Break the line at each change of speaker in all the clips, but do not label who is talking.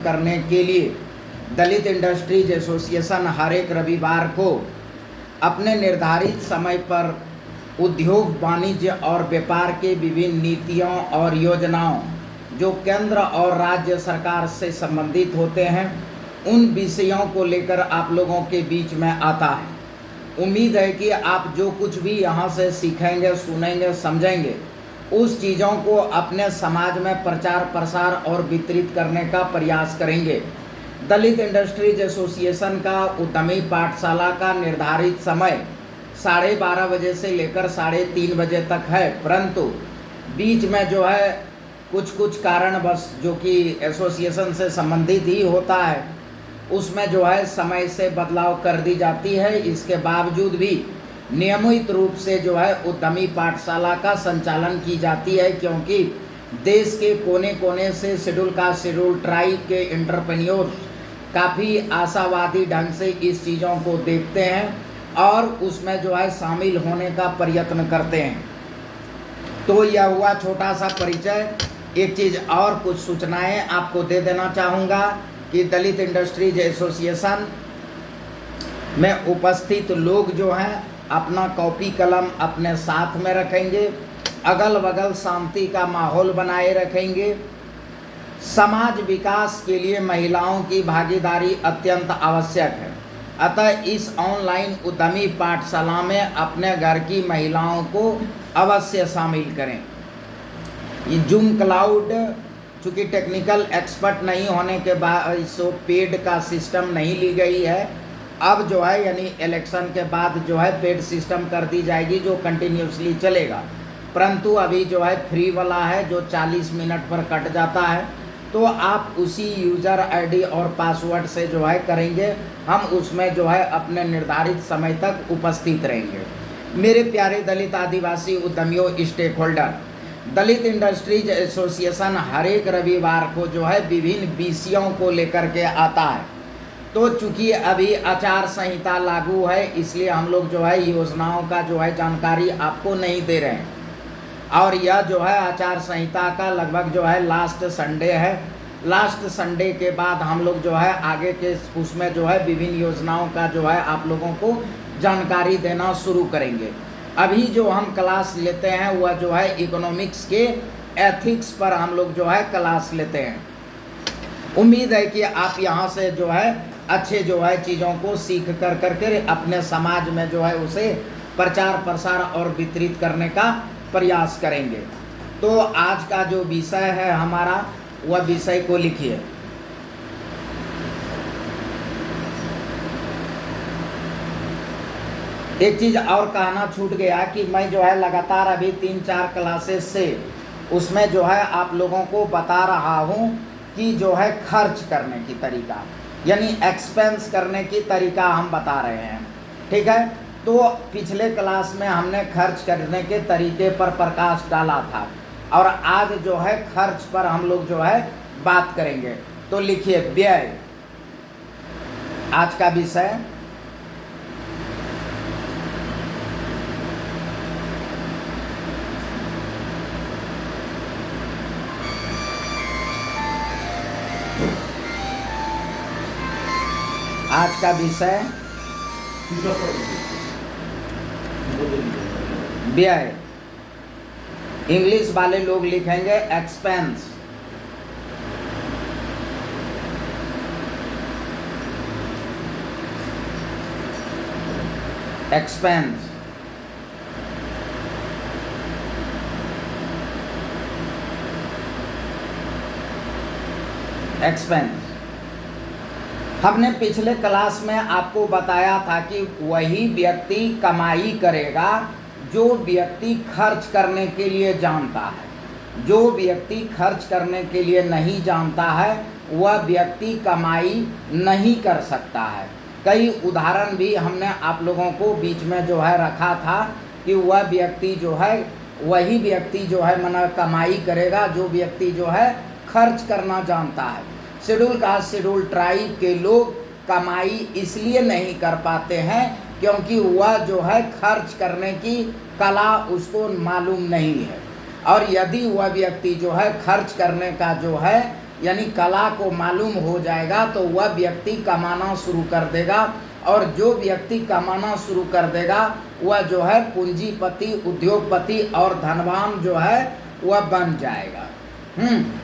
करने के लिए दलित इंडस्ट्रीज एसोसिएशन हर एक रविवार को अपने निर्धारित समय पर उद्योग वाणिज्य और व्यापार के विभिन्न नीतियों और योजनाओं जो केंद्र और राज्य सरकार से संबंधित होते हैं उन विषयों को लेकर आप लोगों के बीच में आता है। उम्मीद है कि आप जो कुछ भी यहाँ से सीखेंगे, सुनेंगे, समझेंगे, उस चीज़ों को अपने समाज में प्रचार प्रसार और वितरित करने का प्रयास करेंगे। दलित इंडस्ट्रीज एसोसिएशन का उद्यमी पाठशाला का निर्धारित समय 12:30 बजे से लेकर 3:30 बजे तक है, परंतु बीच में जो है कुछ कारणवश जो कि एसोसिएशन से संबंधित ही होता है उसमें जो है समय से बदलाव कर दी जाती है। इसके बावजूद भी नियमित रूप से जो है उद्यमी पाठशाला का संचालन की जाती है, क्योंकि देश के कोने कोने से शेड्यूल ट्राइब के एंटरप्रेन्योर काफ़ी आशावादी ढंग से इस चीज़ों को देखते हैं और उसमें जो है शामिल होने का प्रयत्न करते हैं। तो यह हुआ छोटा सा परिचय। एक चीज़ और कुछ सूचनाएं आपको दे देना चाहूँगा कि दलित इंडस्ट्रीज एसोसिएशन में उपस्थित लोग जो हैं अपना कॉपी कलम अपने साथ में रखेंगे, अगल बगल शांति का माहौल बनाए रखेंगे। समाज विकास के लिए महिलाओं की भागीदारी अत्यंत आवश्यक है, अतः इस ऑनलाइन उद्यमी पाठशाला में अपने घर की महिलाओं को अवश्य शामिल करें। ये जूम क्लाउड चूँकि टेक्निकल एक्सपर्ट नहीं होने के बाद इसको पेड का सिस्टम नहीं ली गई है। अब जो है यानी इलेक्शन के बाद जो है पेड सिस्टम कर दी जाएगी जो कंटिन्यूसली चलेगा, परंतु अभी जो है फ्री वाला है जो 40 मिनट पर कट जाता है। तो आप उसी यूज़र आईडी और पासवर्ड से जो है करेंगे, हम उसमें जो है अपने निर्धारित समय तक उपस्थित रहेंगे। मेरे प्यारे दलित आदिवासी उद्यमियों, स्टेक होल्डर, दलित इंडस्ट्रीज एसोसिएशन हर एक रविवार को जो है विभिन्न विषयों को लेकर के आता है। तो चूँकि अभी आचार संहिता लागू है, इसलिए हम लोग जो है योजनाओं का जो है जानकारी आपको नहीं दे रहे हैं, और यह जो है आचार संहिता का लगभग जो है लास्ट संडे है। लास्ट संडे के बाद हम लोग जो है आगे के उसमें जो है विभिन्न योजनाओं का जो है आप लोगों को जानकारी देना शुरू करेंगे। अभी जो हम क्लास लेते हैं वह जो है इकोनॉमिक्स के एथिक्स पर हम लोग जो है क्लास लेते हैं। उम्मीद है कि आप यहाँ से जो है अच्छे जो है चीज़ों को सीख करके अपने समाज में जो है उसे प्रचार प्रसार और वितरित करने का प्रयास करेंगे। तो आज का जो विषय है हमारा, वह विषय को लिखिए। एक चीज़ और कहना छूट गया कि मैं जो है लगातार अभी 3-4 क्लासेस से उसमें जो है आप लोगों को बता रहा हूँ कि जो है खर्च करने की तरीका, यानी एक्सपेंस करने की तरीका हम बता रहे हैं, ठीक है। तो पिछले क्लास में हमने खर्च करने के तरीके पर प्रकाश डाला था और आज जो है खर्च पर हम लोग जो है बात करेंगे। तो लिखिए व्यय, आज का विषय। आज का विषय व्यय। इंग्लिश वाले लोग लिखेंगे एक्सपेंस। एक्सपेंस एक्सपेंस हमने पिछले क्लास में आपको बताया था कि वही व्यक्ति कमाई करेगा जो व्यक्ति खर्च करने के लिए जानता है। जो व्यक्ति खर्च करने के लिए नहीं जानता है वह व्यक्ति कमाई नहीं कर सकता है। कई उदाहरण भी हमने आप लोगों को बीच में जो है रखा था कि वह व्यक्ति जो है वही व्यक्ति जो है मना कमाई करेगा जो व्यक्ति जो है खर्च करना जानता है। शेड्यूल ट्राइब के लोग कमाई इसलिए नहीं कर पाते हैं क्योंकि वह जो है खर्च करने की कला उसको मालूम नहीं है, और यदि वह व्यक्ति जो है खर्च करने का जो है यानी कला को मालूम हो जाएगा तो वह व्यक्ति कमाना शुरू कर देगा, और जो व्यक्ति कमाना शुरू कर देगा वह जो है पूंजीपति, उद्योगपति और धनवान जो है वह बन जाएगा।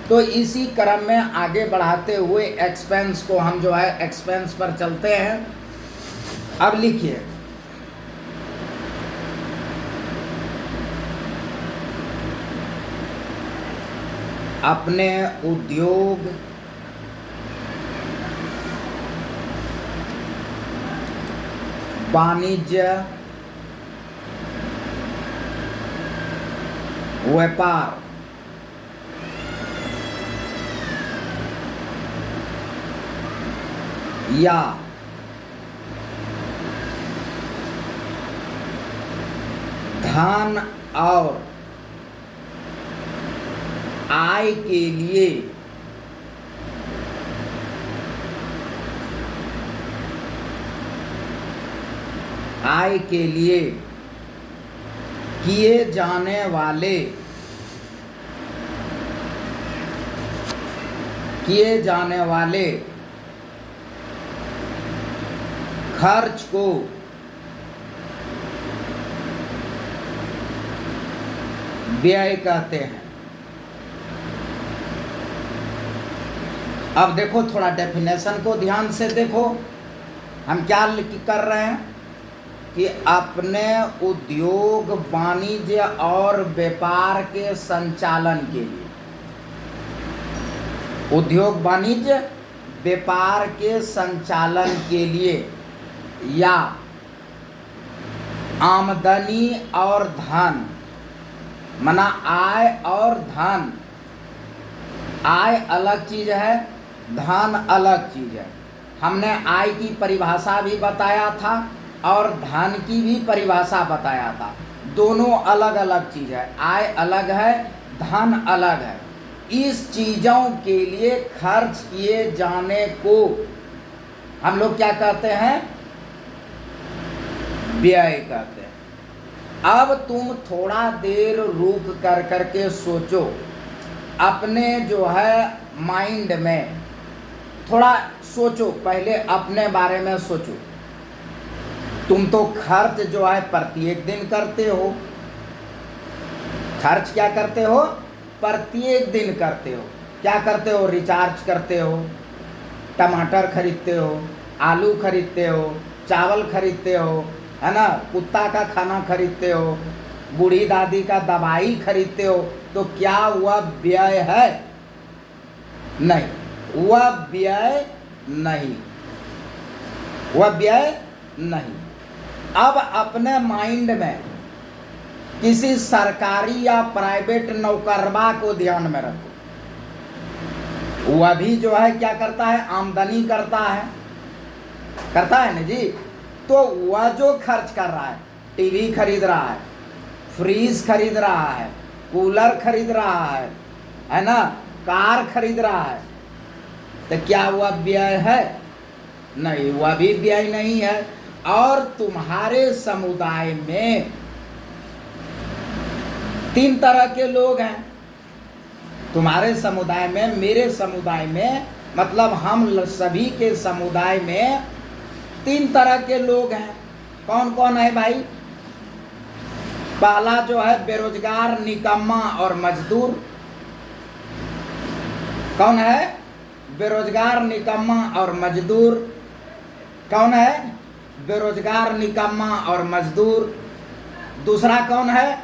तो इसी क्रम में आगे बढ़ाते हुए एक्सपेंस को हम जो है एक्सपेंस पर चलते हैं। अब लिखिए, अपने उद्योग वाणिज्य व्यापार या धन और आय के लिए किए जाने वाले खर्च को व्यय कहते हैं। अब देखो, थोड़ा डेफिनेशन को ध्यान से देखो, हम क्या कर रहे हैं कि अपने उद्योग वाणिज्य और व्यापार के संचालन के लिए, उद्योग वाणिज्य व्यापार के संचालन के लिए या आमदनी और धन, माना आय और धन, आय अलग चीज है, धन अलग चीज है। हमने आय की परिभाषा भी बताया था और धन की भी परिभाषा बताया था, दोनों अलग अलग चीज है, आय अलग है, धन अलग है। इस चीज़ों के लिए खर्च किए जाने को हम लोग क्या कहते हैं, व्यय कहते हैं। अब तुम थोड़ा देर रुक कर के सोचो, अपने जो है माइंड में थोड़ा सोचो, पहले अपने बारे में सोचो। तुम तो खर्च जो है प्रत्येक दिन करते हो, खर्च क्या करते हो, प्रत्येक दिन करते हो। क्या करते हो, रिचार्ज करते हो, टमाटर खरीदते हो, आलू खरीदते हो, चावल खरीदते हो, है ना, कुत्ता का खाना खरीदते हो, बूढ़ी दादी का दवाई खरीदते हो। तो क्या वह व्यय है? नहीं, वह व्यय नहीं, वह व्यय नहीं। अब अपने माइंड में किसी सरकारी या प्राइवेट नौकरवा को ध्यान में रखो, वह भी जो है क्या करता है, आमदनी करता है ना जी। तो वह जो खर्च कर रहा है, टीवी खरीद रहा है, फ्रीज खरीद रहा है, कूलर खरीद रहा है ना, कार खरीद रहा है, तो क्या वह व्यय है? नहीं, वह भी व्यय नहीं है। और तुम्हारे समुदाय में 3 तरह के लोग हैं, तुम्हारे समुदाय में, मेरे समुदाय में, मतलब हम सभी के समुदाय में 3 तरह के लोग हैं। कौन कौन है भाई? पहला जो है बेरोजगार, निकम्मा और मजदूर। कौन है? बेरोजगार, निकम्मा और मजदूर। कौन है? बेरोजगार, निकम्मा और मजदूर। दूसरा कौन है?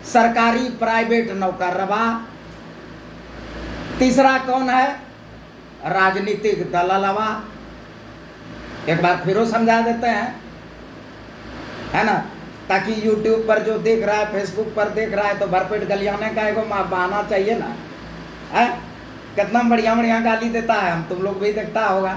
सरकारी प्राइवेट नौकरवा। तीसरा कौन है? राजनीतिक दलालवा। एक बार फिर समझा देते हैं, है ना, ताकि YouTube पर जो देख रहा है, फेसबुक पर देख रहा है, तो भरपेट गलियाने का एगो बहाना चाहिए ना, है? कितना बढ़िया बढ़िया गाली देता है, हम तुम लोग भी देखता होगा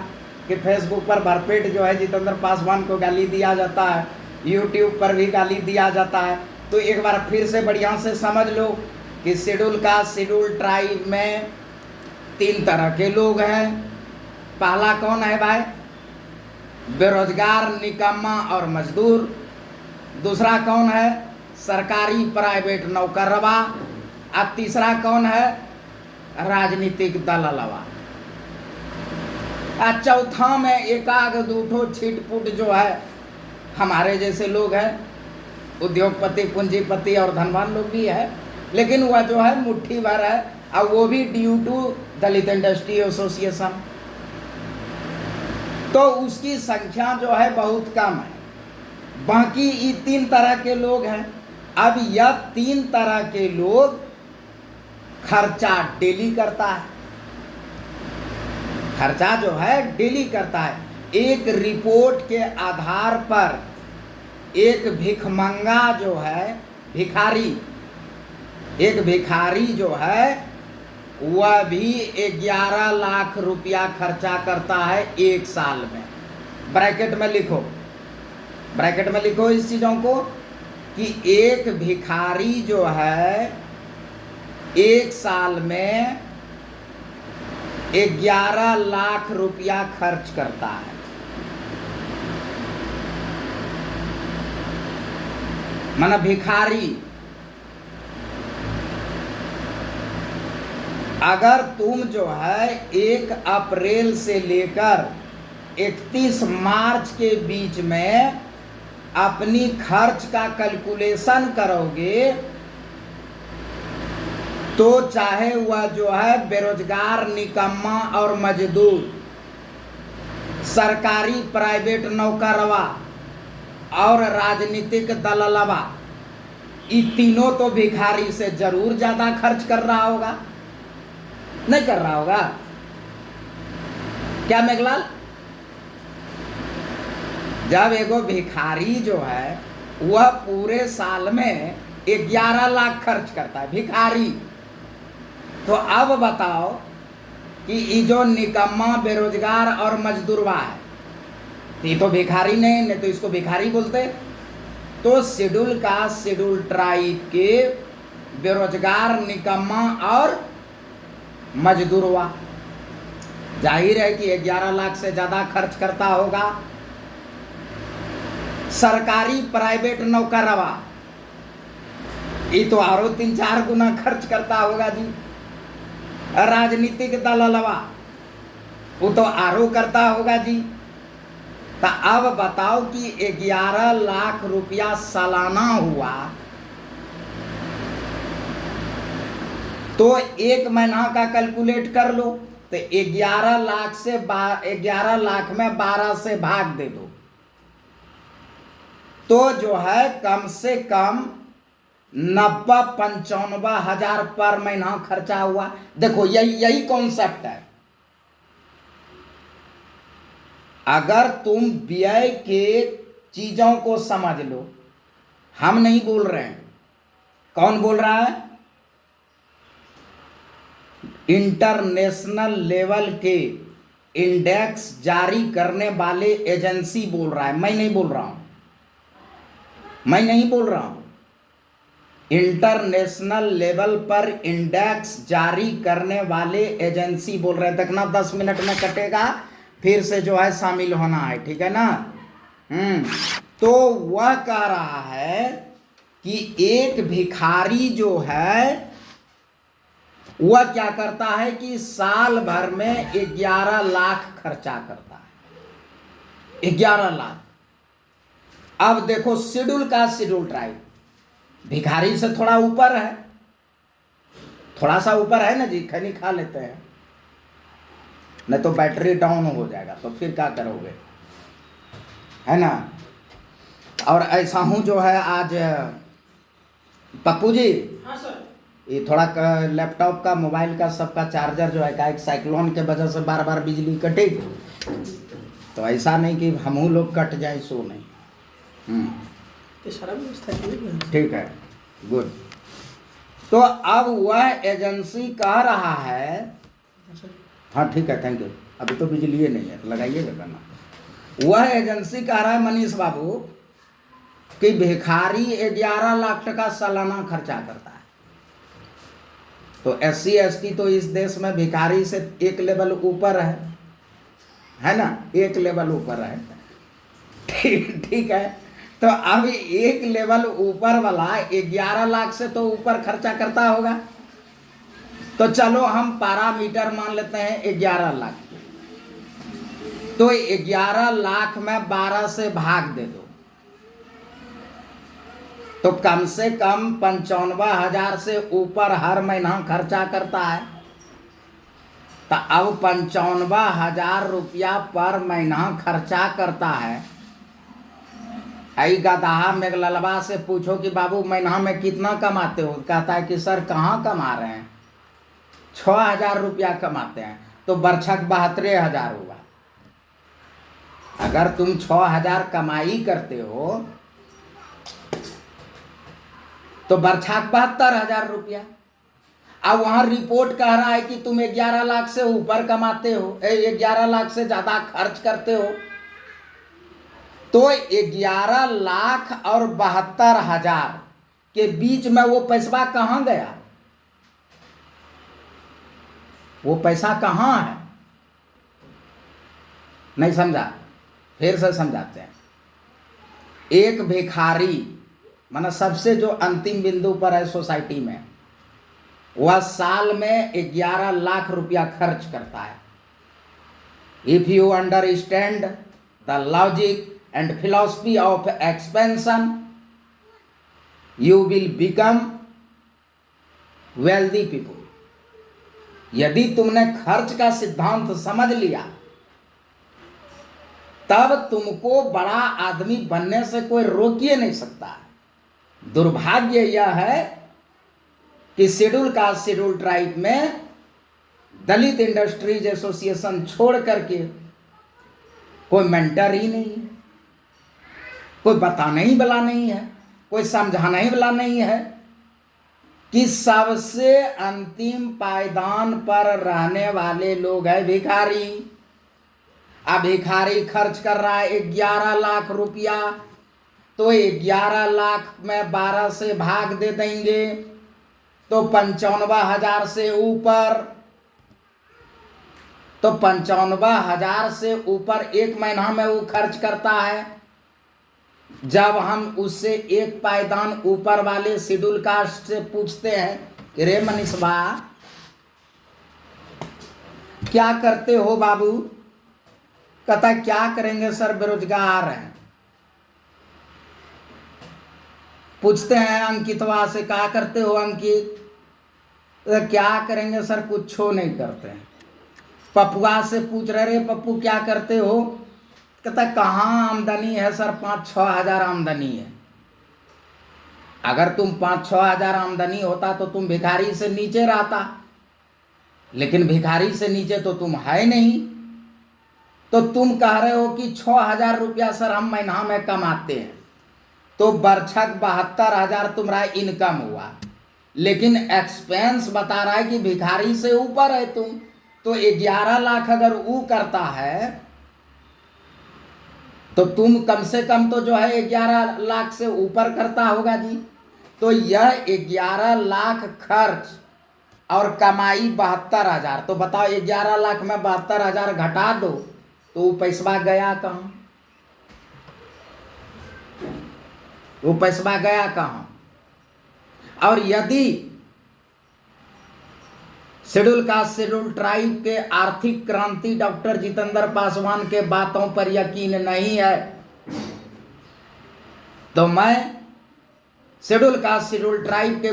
कि फेसबुक पर भरपेट जो है जितेंद्र पासवान को गाली दिया जाता है, YouTube पर भी गाली दिया जाता है। तो एक बार फिर से बढ़िया से समझ लो कि शेड्यूल ट्राइब में 3 तरह के लोग हैं। पहला कौन है भाई? बेरोजगार, निकम्मा और मजदूर। दूसरा कौन है? सरकारी प्राइवेट नौकरवा। और तीसरा कौन है? राजनीतिक दललवा। चौथा में एकाग दूठो छिटपुट जो है हमारे जैसे लोग हैं, उद्योगपति, पूंजीपति और धनवान लोग भी है, लेकिन वह जो है मुट्ठी भर है, और वो भी due to Dalit industry association. तो उसकी संख्या जो है बहुत कम है। बाकी ये 3 तरह के लोग हैं। अब यह 3 तरह के लोग खर्चा डेली करता है, खर्चा जो है डेली करता है। एक रिपोर्ट के आधार पर एक भिखमंगा जो है, भिखारी, एक भिखारी जो है वह भी 11 लाख रुपया खर्चा करता है एक साल में। ब्रैकेट में लिखो, ब्रैकेट में लिखो इस चीज़ों को कि एक भिखारी जो है एक साल में 11 लाख रुपया खर्च करता है। माना भिखारी, अगर तुम जो है 1 अप्रैल से लेकर 31 मार्च के बीच में अपनी खर्च का कैलकुलेशन करोगे तो चाहे वह जो है बेरोजगार, निकम्मा और मजदूर, सरकारी प्राइवेट नौकरवा और राजनीतिक दललवा, ये तीनों तो भिखारी से जरूर ज्यादा खर्च कर रहा होगा, नहीं कर रहा होगा क्या मेघलाल? जब एगो भिखारी जो है वह पूरे साल में 11 लाख खर्च करता है, भिखारी, तो अब बताओ कि ये जो निकम्मा, बेरोजगार और मजदूरवा है, ये तो भिखारी नहीं तो इसको भिखारी बोलते। तो शेड्यूल कास्ट, शेड्यूल ट्राइब के बेरोजगार, निकम्मा और मजदूरवा जाहिर है कि 11 लाख से ज़्यादा खर्च करता होगा। सरकारी प्राइवेट नौकरवा ये तो आरो 3-4 गुना खर्च करता होगा जी। राजनीतिक दललवा वो तो आरो करता होगा जी। तो अब बताओ कि 11 लाख रुपया सालाना हुआ तो 1 महीना का कैलकुलेट कर लो, तो 11 लाख से 11 लाख में 12 से भाग दे दो, तो जो है कम से कम 90-95 हजार पर महीना खर्चा हुआ। देखो यही कॉन्सेप्ट है। अगर तुम व्यय के चीजों को समझ लो, हम नहीं बोल रहे हैं, कौन बोल रहा है? इंटरनेशनल लेवल के इंडेक्स जारी करने वाले एजेंसी बोल रहा है, मैं नहीं बोल रहा हूं, मैं नहीं बोल रहा हूं। इंटरनेशनल लेवल पर इंडेक्स जारी करने वाले एजेंसी बोल रहे हैं। देखना 10 मिनट में कटेगा, फिर से जो है शामिल होना है, ठीक है ना? तो वह कह रहा है कि एक भिखारी जो है वह क्या करता है कि साल भर में 11 लाख खर्चा करता है, 11 लाख। अब देखो शेड्यूल कास्ट, शेड्यूल ट्राइब भिखारी से थोड़ा ऊपर है, थोड़ा सा ऊपर है ना जी, खैनी खा लेते हैं, नहीं तो बैटरी डाउन हो जाएगा, तो फिर क्या करोगे, है ना? और ऐसा हूँ जो है आज पप्पू जी,
हाँ सर,
ये थोड़ा लैपटॉप का, मोबाइल का, सबका चार्जर जो है का एक साइक्लोन के वजह से बार बार बिजली कटेगी, तो ऐसा नहीं कि हमहू लोग कट जाए, सो नहीं।
सारा व्यवस्था
ठीक है, गुड। तो अब वह एजेंसी कह रहा है, हाँ ठीक है, थैंक यू, अभी तो बिजली नहीं है, लगाइएगा करना। वह एजेंसी कह रहा है मनीष बाबू कि भिखारी 11 लाख टका सालाना खर्चा करता है। तो SC ST तो इस देश में भिखारी से एक लेवल ऊपर है ना, एक लेवल ऊपर है, ठीक है। तो अब एक लेवल ऊपर वाला 11 लाख से तो ऊपर खर्चा करता होगा, तो चलो हम पैरामीटर मान लेते हैं 11 लाख, तो 11 लाख में 12 से भाग दे दो, तो कम से कम 95,000 से ऊपर हर महीना खर्चा करता है। तो अब 95,000 रुपया पर महीना खर्चा करता है। आई गदहा मेघललवा से पूछो कि बाबू महीना में कितना कमाते हो, कहता है कि सर कहाँ कमा रहे हैं, 6,000 रुपया कमाते हैं, तो बरछक 72,000 हुआ। अगर तुम 6,000 कमाई करते हो तो बरछक 72,000 रुपया। अब वहां रिपोर्ट कह रहा है कि तुम 11 लाख से ऊपर कमाते हो, 11 लाख से ज्यादा खर्च करते हो। तो 11 लाख और 72,000 के बीच में वो पैसा कहां गया, वो पैसा कहां है, नहीं समझा, फिर से समझाते हैं। एक भिखारी माना सबसे जो अंतिम बिंदु पर है सोसाइटी में, वह साल में 11 लाख रुपया खर्च करता है। If you understand the logic and philosophy of expansion, you will become wealthy people. यदि तुमने खर्च का सिद्धांत समझ लिया तब तुमको बड़ा आदमी बनने से कोई रोक ही नहीं सकता। दुर्भाग्य यह है कि शेड्यूल कास्ट शेड्यूल ट्राइब में दलित इंडस्ट्रीज एसोसिएशन छोड़ करके कोई मेंटर ही नहीं है, कोई बताने ही वाला नहीं है, कोई समझाने ही वाला नहीं है कि सबसे अंतिम पायदान पर रहने वाले लोग हैं भिखारी। अब भिखारी खर्च कर रहा है 11 लाख रुपया, तो 11 लाख में 12 से भाग दे देंगे तो 95,000 से ऊपर, तो 95,000 से ऊपर एक महीना में वो खर्च करता है। जब हम उससे एक पायदान ऊपर वाले शेड्यूल कास्ट से पूछते हैं कि रे मनीषबा क्या करते हो बाबू, कहता क्या करेंगे सर बेरोजगार हैं। पूछते हैं अंकितवा से क्या करते हो अंकित, तो क्या करेंगे सर कुछ नहीं करते हैं। पप्पुआ से पूछ रहे रे पप्पू क्या करते हो, कहता कहाँ आमदनी है सर 5-6 हज़ार आमदनी है। अगर तुम 5-6 हज़ार आमदनी होता तो तुम भिखारी से नीचे रहता, लेकिन भिखारी से नीचे तो तुम है नहीं। तो तुम कह रहे हो कि 6,000 रुपया सर हम महीना में कमाते हैं, तो बरछक 72,000 तुम्हारा इनकम हुआ, लेकिन एक्सपेंस बता रहा है कि भिखारी से ऊपर है तुम। तो 11 लाख अगर वो करता है तो तुम कम से कम तो जो है 11 लाख से ऊपर करता होगा जी। तो यह 11 लाख खर्च और कमाई 72,000, तो बताओ 11 लाख में 72,000 घटा दो तो वो पैसा गया कहाँ, वो पैसा गया कहाँ। और यदि शेड्यूल कास्ट शेड्यूल ट्राइब के आर्थिक क्रांति डॉक्टर जितेंद्र पासवान के बातों पर यकीन नहीं है तो मैं शेड्यूल कास्ट शेड्यूल ट्राइब के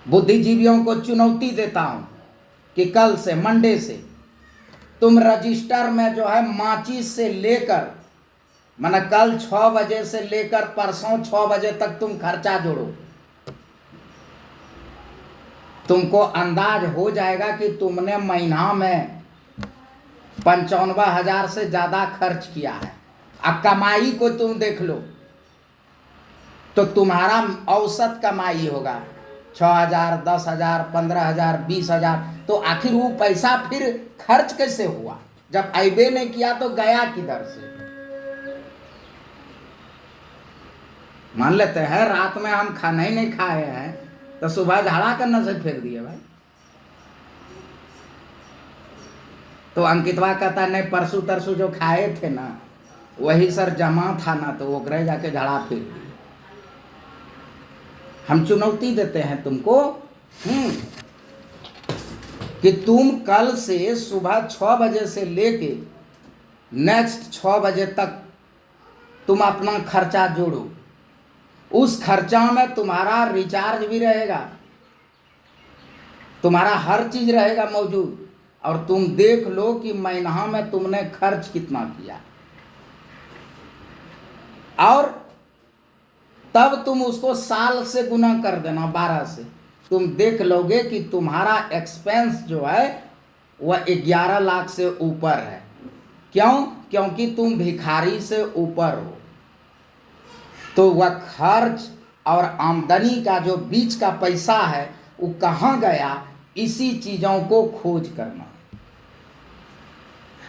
बुद्धिजीवियों को चुनौती देता हूं कि कल से मंडे से तुम रजिस्टर में जो है माचिस से लेकर माना कल 6 बजे से लेकर परसों 6 बजे तक तुम खर्चा जोड़ो, तुमको अंदाज हो जाएगा कि तुमने महीना में 95,000 से ज़्यादा खर्च किया है। अब कमाई को तुम देख लो तो तुम्हारा औसत कमाई होगा 6,000, 10,000, 15,000, 20,000। तो आखिर वो पैसा फिर खर्च कैसे हुआ, जब अबे नहीं किया तो गया किधर से। मान लेते हैं रात में हम खाना ही नहीं खाए हैं तो सुबह झाड़ा करना से फेंक दिए भाई। तो अंकितवा कहता नहीं परसों तरसों जो खाए थे ना वही सर जमा था ना, तो वो ग्रह जाके झाड़ा फेंक दिए। हम चुनौती देते हैं तुमको कि तुम कल से सुबह 6 बजे से लेके नेक्स्ट 6 बजे तक तुम अपना खर्चा जोड़ो। उस खर्चा में तुम्हारा रिचार्ज भी रहेगा, तुम्हारा हर चीज रहेगा मौजूद, और तुम देख लो कि महीना में तुमने खर्च कितना किया, और तब तुम उसको साल से गुना कर देना 12 से। तुम देख लोगे कि तुम्हारा एक्सपेंस जो है वह 11 लाख से ऊपर है। क्यों? क्योंकि तुम भिखारी से ऊपर हो। तो वह खर्च और आमदनी का जो बीच का पैसा है वो कहाँ गया, इसी चीज़ों को खोज करना।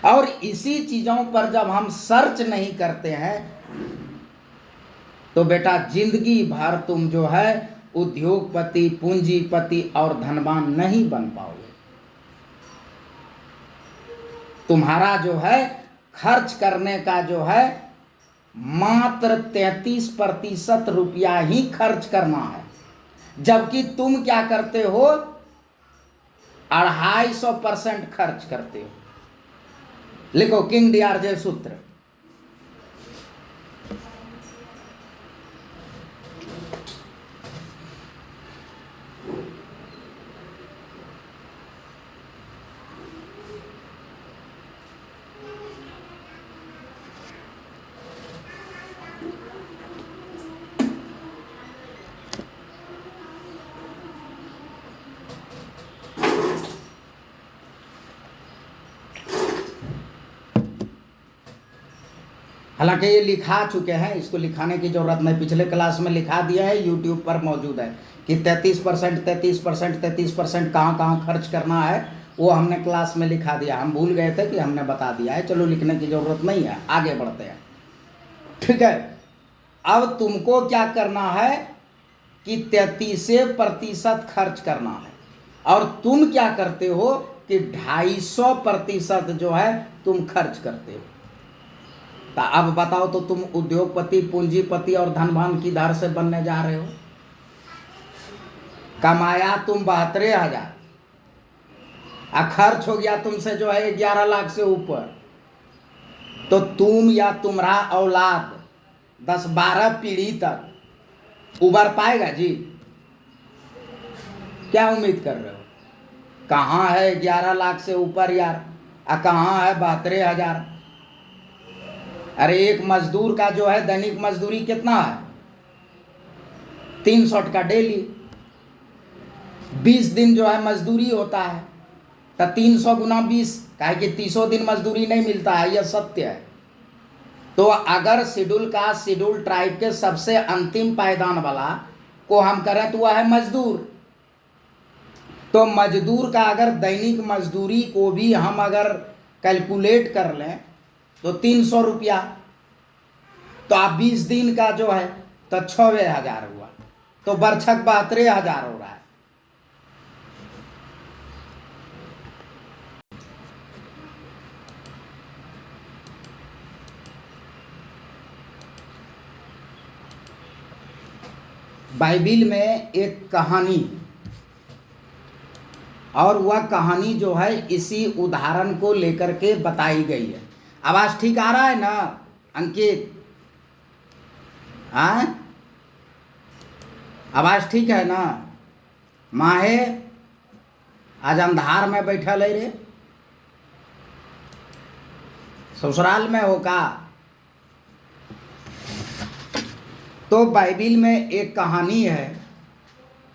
और इसी चीज़ों पर जब हम सर्च नहीं करते हैं तो बेटा जिंदगी भर तुम जो है उद्योगपति, पूंजीपति और धनवान नहीं बन पाओगे। तुम्हारा जो है खर्च करने का जो है मात्र 33% रुपया ही खर्च करना है, जबकि तुम क्या करते हो 250% खर्च करते हो। लिखो किंग डियार्जे सूत्र। हालांकि ये लिखा चुके हैं, इसको लिखाने की जरूरत नहीं, पिछले क्लास में लिखा दिया है, यूट्यूब पर मौजूद है कि 33% कहाँ कहाँ खर्च करना है, वो हमने क्लास में लिखा दिया। हम भूल गए थे कि हमने बता दिया है, चलो लिखने की जरूरत नहीं है, आगे बढ़ते हैं। ठीक है, अब तुमको क्या करना है कि 33% खर्च करना है, और तुम क्या करते हो कि 250% जो है तुम खर्च करते हो। तो अब बताओ तो तुम उद्योगपति, पूंजीपति और धनवान की धार से बनने जा रहे हो। कमाया तुम 72,000 और खर्च हो गया तुमसे जो है 11 लाख से ऊपर, तो तुम या तुम्हारा औलाद 10-12 पीढ़ी तक उबर पाएगा जी? क्या उम्मीद कर रहे हो? कहाँ है 11 लाख से ऊपर यार, और कहाँ है 72,000? अरे एक मजदूर का जो है दैनिक मजदूरी कितना है? 300 का डेली, 20 दिन जो है मजदूरी होता है, तो 300 गुना 20, काहे कि 30 दिन मजदूरी नहीं मिलता है, यह सत्य है। तो अगर शेड्यूल ट्राइब के सबसे अंतिम पायदान वाला को हम करें तो वह है मजदूर। तो मजदूर का अगर दैनिक मजदूरी को भी हम अगर कैलकुलेट कर लें तो 300 रुपया, तो आप 20 दिन का जो है तो 6,000 हुआ, तो बरछक 72,000 हो रहा है। बाइबिल में एक कहानी, और वह कहानी जो है इसी उदाहरण को लेकर के बताई गई है। आवाज ठीक आ रहा है ना अंकित? हाँ, आवाज ठीक है ना? माहे आज अंधार में बैठा ले रे, ससुराल में हो का? तो बाइबिल में एक कहानी है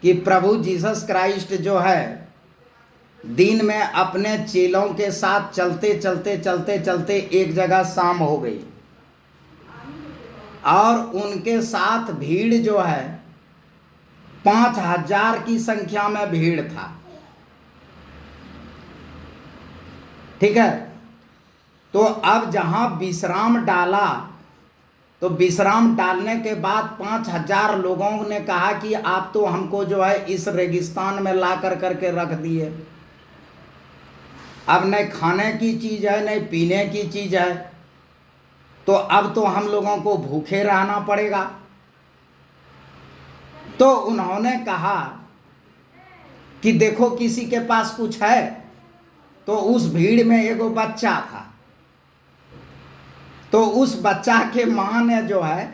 कि प्रभु जीसस क्राइस्ट जो है दिन में अपने चेलों के साथ चलते चलते चलते चलते एक जगह शाम हो गई, और उनके साथ भीड़ जो है 5,000 की संख्या में भीड़ था। ठीक है, तो अब जहां विश्राम डाला, तो विश्राम डालने के बाद 5,000 लोगों ने कहा कि आप तो हमको जो है इस रेगिस्तान में ला कर करके रख दिए, अब नहीं खाने की चीज़ है नहीं पीने की चीज़ है, तो अब तो हम लोगों को भूखे रहना पड़ेगा। तो उन्होंने कहा कि देखो किसी के पास कुछ है। तो उस भीड़ में एगो बच्चा था। तो उस बच्चा के माँ ने जो है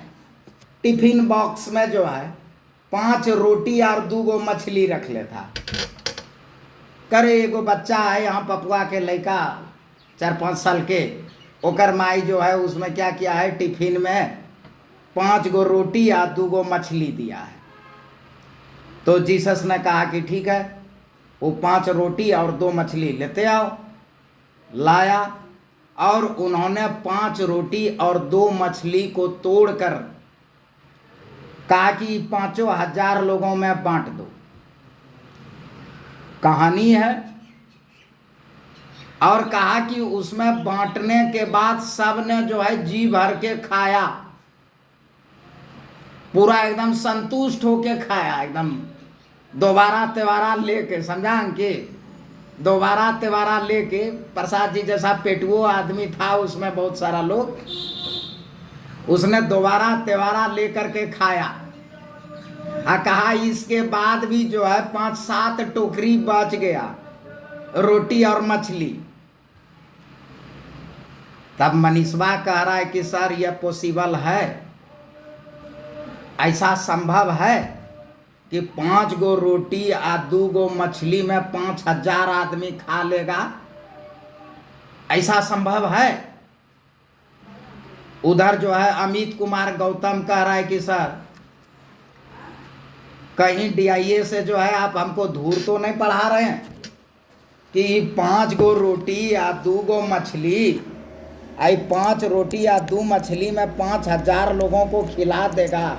टिफिन बॉक्स में जो है 5 रोटी और 2 मछली रख ले था। करे एगो बच्चा है यहाँ पपुआ के लड़का 4-5 साल के, ओकर माई जो है उसमें क्या किया है, टिफिन में 5 रोटी और 2 मछली दिया है। तो जीसस ने कहा कि ठीक है, वो 5 रोटी और 2 मछली लेते आओ। लाया और उन्होंने 5 रोटी और 2 मछली को तोड़कर कहा कि 5,000 लोगों में बांट दो। कहानी है। और कहा कि उसमें बांटने के बाद सब ने जो है जी भर के खाया, पूरा एकदम संतुष्ट होके खाया, एकदम दोबारा तेवारा लेके, समझा कि दोबारा तेवारा लेके। प्रसाद जी जैसा पेटुओ आदमी था उसमें बहुत सारा लोग, उसने दोबारा तेवारा लेकर के खाया। कहा इसके बाद भी जो है 5-7 टोकरी बच गया रोटी और मछली। तब मनीषवा कह रहा है कि सर यह पॉसिबल है, ऐसा संभव है कि 5 रोटी और 2 मछली में 5,000 आदमी खा लेगा? ऐसा संभव है? उधर जो है अमित कुमार गौतम कह रहा है कि सर कहीं DIA से जो है आप हमको धूर तो नहीं पढ़ा रहे हैं कि 5 रोटी या 2 मछली, 5 रोटी या 2 मछली में 5,000 लोगों को खिला देगा।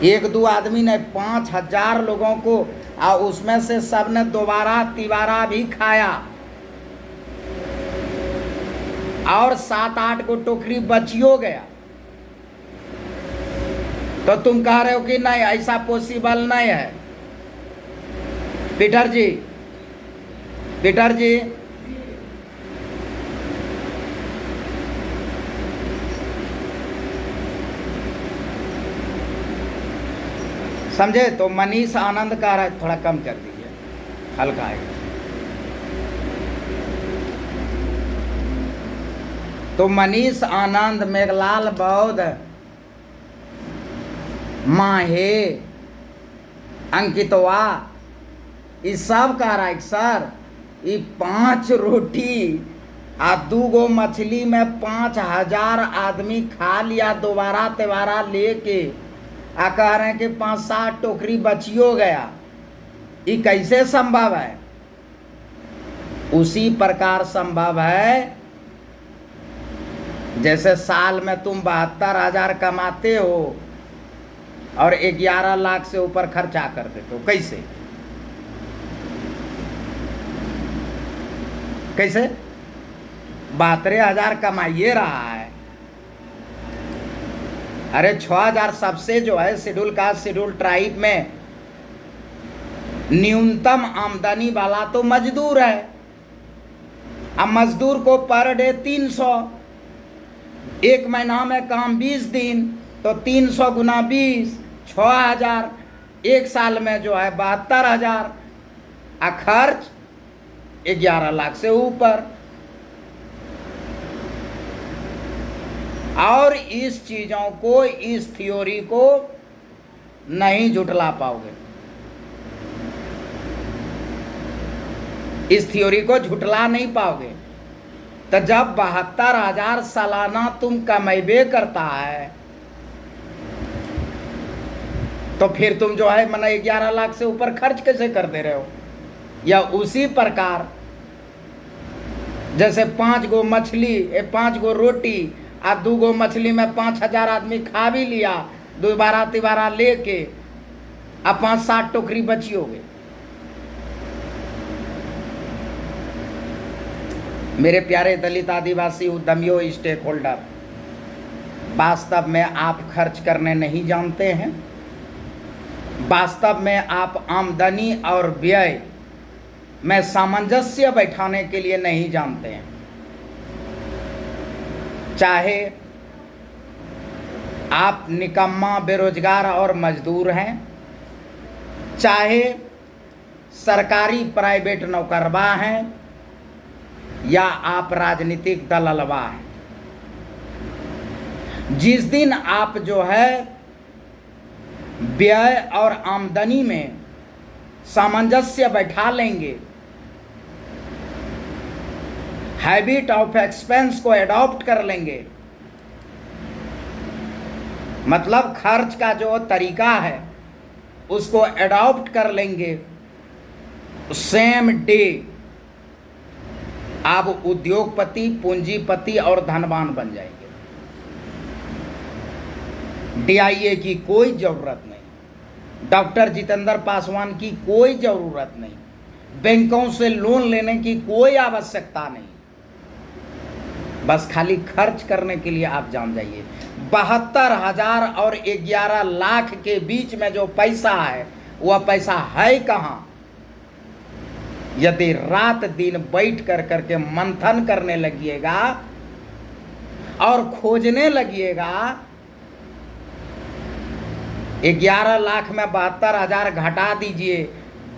1-2 आदमी ने 5,000 लोगों को, और उसमें से सब ने दोबारा तिबारा भी खाया और 7-8 टोकरी बचियो गया। तो तुम कह रहे हो कि नहीं ऐसा पॉसिबल नहीं है? पीटर जी, समझे? तो मनीष आनंद कह रहा है, थोड़ा कम कर दीजिए, हल्का है। तो मनीष आनंद, मेघलाल बौद्ध, माहे, अंकितवा, ये सब कह रहा है सर ये 5 रोटी और 2 मछली में 5,000 आदमी खा लिया दोबारा तेवारा लेके, कह रहे हैं कि 5-7 टोकरी बचियो गया। ये कैसे संभव है? उसी प्रकार संभव है जैसे साल में तुम 72,000 कमाते हो और 11 लाख से ऊपर खर्चा कर देते हो। कैसे? कैसे? 72,000 कमाइए रहा है। अरे 6,000 सबसे जो है शेड्यूल कास्ट शेड्यूल ट्राइब में न्यूनतम आमदनी वाला तो मजदूर है। अब मजदूर को पर डे 300, 1 महीना में काम 20 दिन, तो 300 गुना 20, 6,000, 1 साल में जो है 72,000, खर्च 11 लाख से ऊपर। और इस चीज़ों को, इस थ्योरी को नहीं झुठला पाओगे। इस थ्योरी को झुठला नहीं पाओगे। तो जब 72,000 सालाना तुम कमेबे करता है तो फिर तुम जो है मैंने 11 लाख से ऊपर खर्च कैसे कर दे रहे हो? या उसी प्रकार जैसे 5 मछली, 5 रोटी और 2 मछली में 5,000 आदमी खा भी लिया दोबारा तिबारा लेके, अब 5-7 टोकरी बची हो गई। मेरे प्यारे दलित आदिवासी उद्यमियों, स्टेक होल्डर, वास्तव में आप खर्च करने नहीं जानते हैं। वास्तव में आप आमदनी और व्यय में सामंजस्य बैठाने के लिए नहीं जानते हैं। चाहे आप निकम्मा, बेरोजगार और मजदूर हैं, चाहे सरकारी प्राइवेट नौकरवा हैं या आप राजनीतिक दललवा हैं। जिस दिन आप जो है व्यय और आमदनी में सामंजस्य बैठा लेंगे, हैबिट ऑफ एक्सपेंस को एडॉप्ट कर लेंगे, मतलब खर्च का जो तरीका है उसको एडॉप्ट कर लेंगे, सेम डे आप उद्योगपति, पूंजीपति और धनवान बन जाएंगे। डीआईए की कोई जरूरत नहीं, डॉक्टर जितेंद्र पासवान की कोई जरूरत नहीं, बैंकों से लोन लेने की कोई आवश्यकता नहीं, बस खाली खर्च करने के लिए आप जान जाइए। 72,000 और 11 लाख के बीच में जो पैसा है वह पैसा है कहाँ? यदि रात दिन बैठ कर करके मंथन करने लगिएगा और खोजने लगिएगा, 11 लाख में 72,000 घटा दीजिए,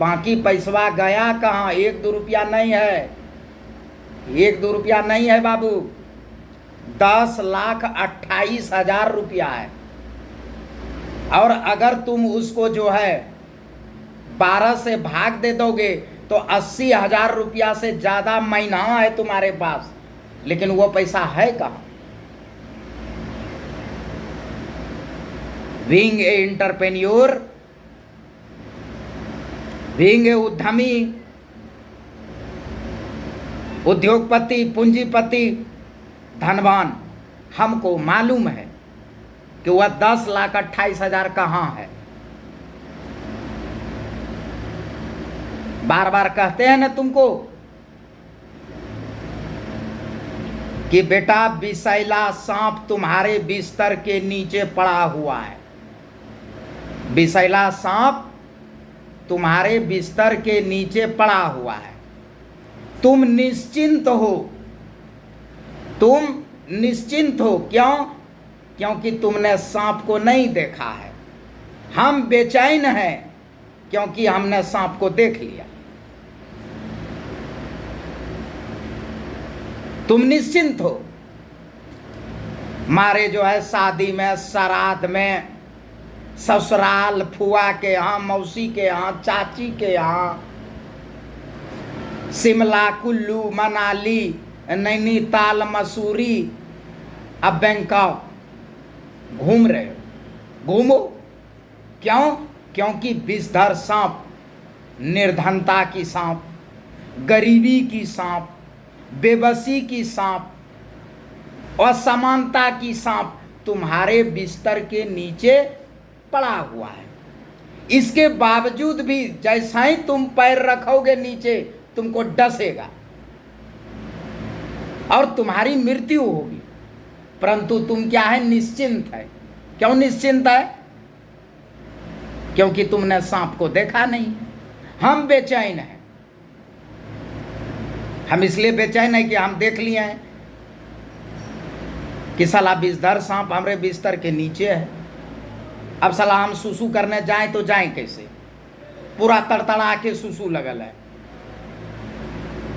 बाकी पैसवा गया कहाँ? 1-2 रुपया नहीं है, 1-2 रुपया नहीं है बाबू, 10,28,000 रुपया है। और अगर तुम उसको जो है 12 से भाग दे दोगे तो 80,000 रुपया से ज़्यादा महीना है तुम्हारे पास, लेकिन वो पैसा है कहाँ? Being a entrepreneur, being a उद्यमी, उद्योगपति, पूंजीपति, धनवान, हमको मालूम है कि वह 10,28,000 कहाँ है। बार बार कहते हैं ना तुमको कि बेटा विषैला सांप तुम्हारे बिस्तर के नीचे पड़ा हुआ है, विषैला सांप तुम्हारे बिस्तर के नीचे पड़ा हुआ है, तुम निश्चिंत हो, तुम निश्चिंत हो। क्यों? क्योंकि तुमने सांप को नहीं देखा है। हम बेचैन हैं क्योंकि हमने सांप को देख लिया। तुम निश्चिंत हो। मारे जो है शादी में, श्राद्ध में, ससुराल, फुआ के यहाँ, मौसी के यहाँ, चाची के यहाँ, शिमला, कुल्लू, मनाली, नैनीताल, मसूरी, अब बैंकॉक घूम रहे हो, घूमो। क्यों? क्योंकि विषधर सांप, निर्धनता की सांप, गरीबी की सांप, बेबसी की सांप, असमानता की सांप तुम्हारे बिस्तर के नीचे पड़ा हुआ है। इसके बावजूद भी जैसा ही तुम पैर रखोगे नीचे, तुमको डसेगा और तुम्हारी मृत्यु होगी, परंतु तुम क्या है? निश्चिंत है। क्यों निश्चिंत है? क्योंकि तुमने सांप को देखा नहीं। हम बेचैन हैं। हम इसलिए बेचैन है कि हम देख लिए हैं कि साला विषधर सांप हमारे बिस्तर के नीचे है। अब साला हम सुसु करने जाएं तो जाएं कैसे? पूरा तड़तड़ा के सुसु लगल है,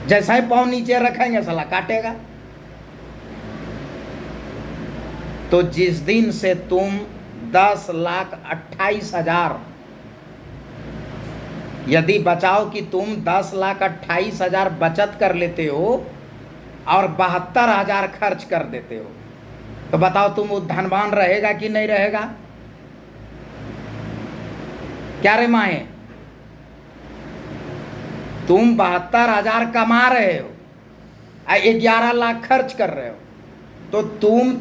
जैसा ही पाँव नीचे रखेंगे साला काटेगा। तो जिस दिन से तुम 10,28,000 यदि बचाओ कि तुम 10,28,000 बचत कर लेते हो और 72,000 खर्च कर देते हो, तो बताओ तुम धनवान रहेगा कि नहीं रहेगा? क्या रे माए? तुम 72,000 कमा रहे हो, 11 लाख खर्च कर रहे हो, तो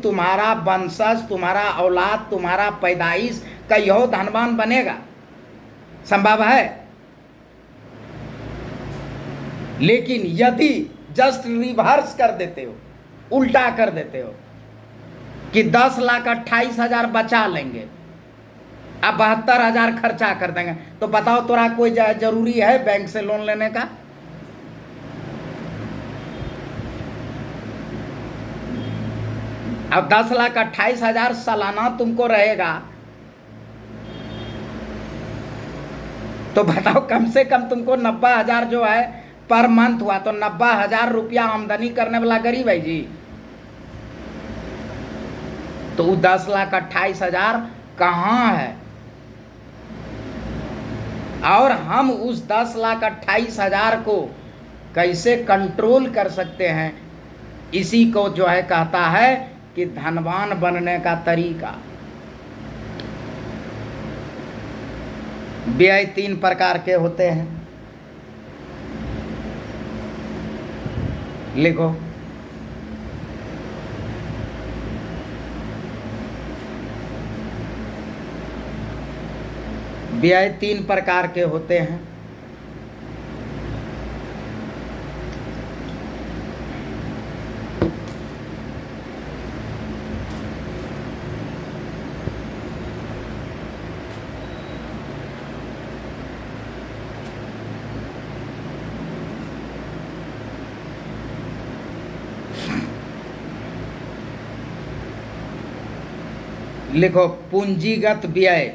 तुम्हारा वंशज, तुम्हारा औलाद, तुम्हारा पैदाइश कहियो धनवान बनेगा? संभव है? लेकिन यदि जस्ट रिवर्स कर देते हो, उल्टा कर देते हो कि 10,28,000 बचा लेंगे, अब 72,000 खर्चा कर देंगे, तो बताओ तोरा कोई जरूरी है बैंक से लोन लेने का? अब 10,28,000 सालाना तुमको रहेगा, तो बताओ कम से कम तुमको 90,000 जो है पर मंथ हुआ, तो 90,000 रुपया आमदनी करने वाला गरीब है जी। तो 10,28,000 कहाँ है? और हम उस 10,28,000 को कैसे कंट्रोल कर सकते हैं, इसी को जो है कहता है कि धनवान बनने का तरीका। व्यय 3 प्रकार के होते हैं, लिखो। व्यय 3 प्रकार के होते हैं। लिखो पूंजीगत व्यय,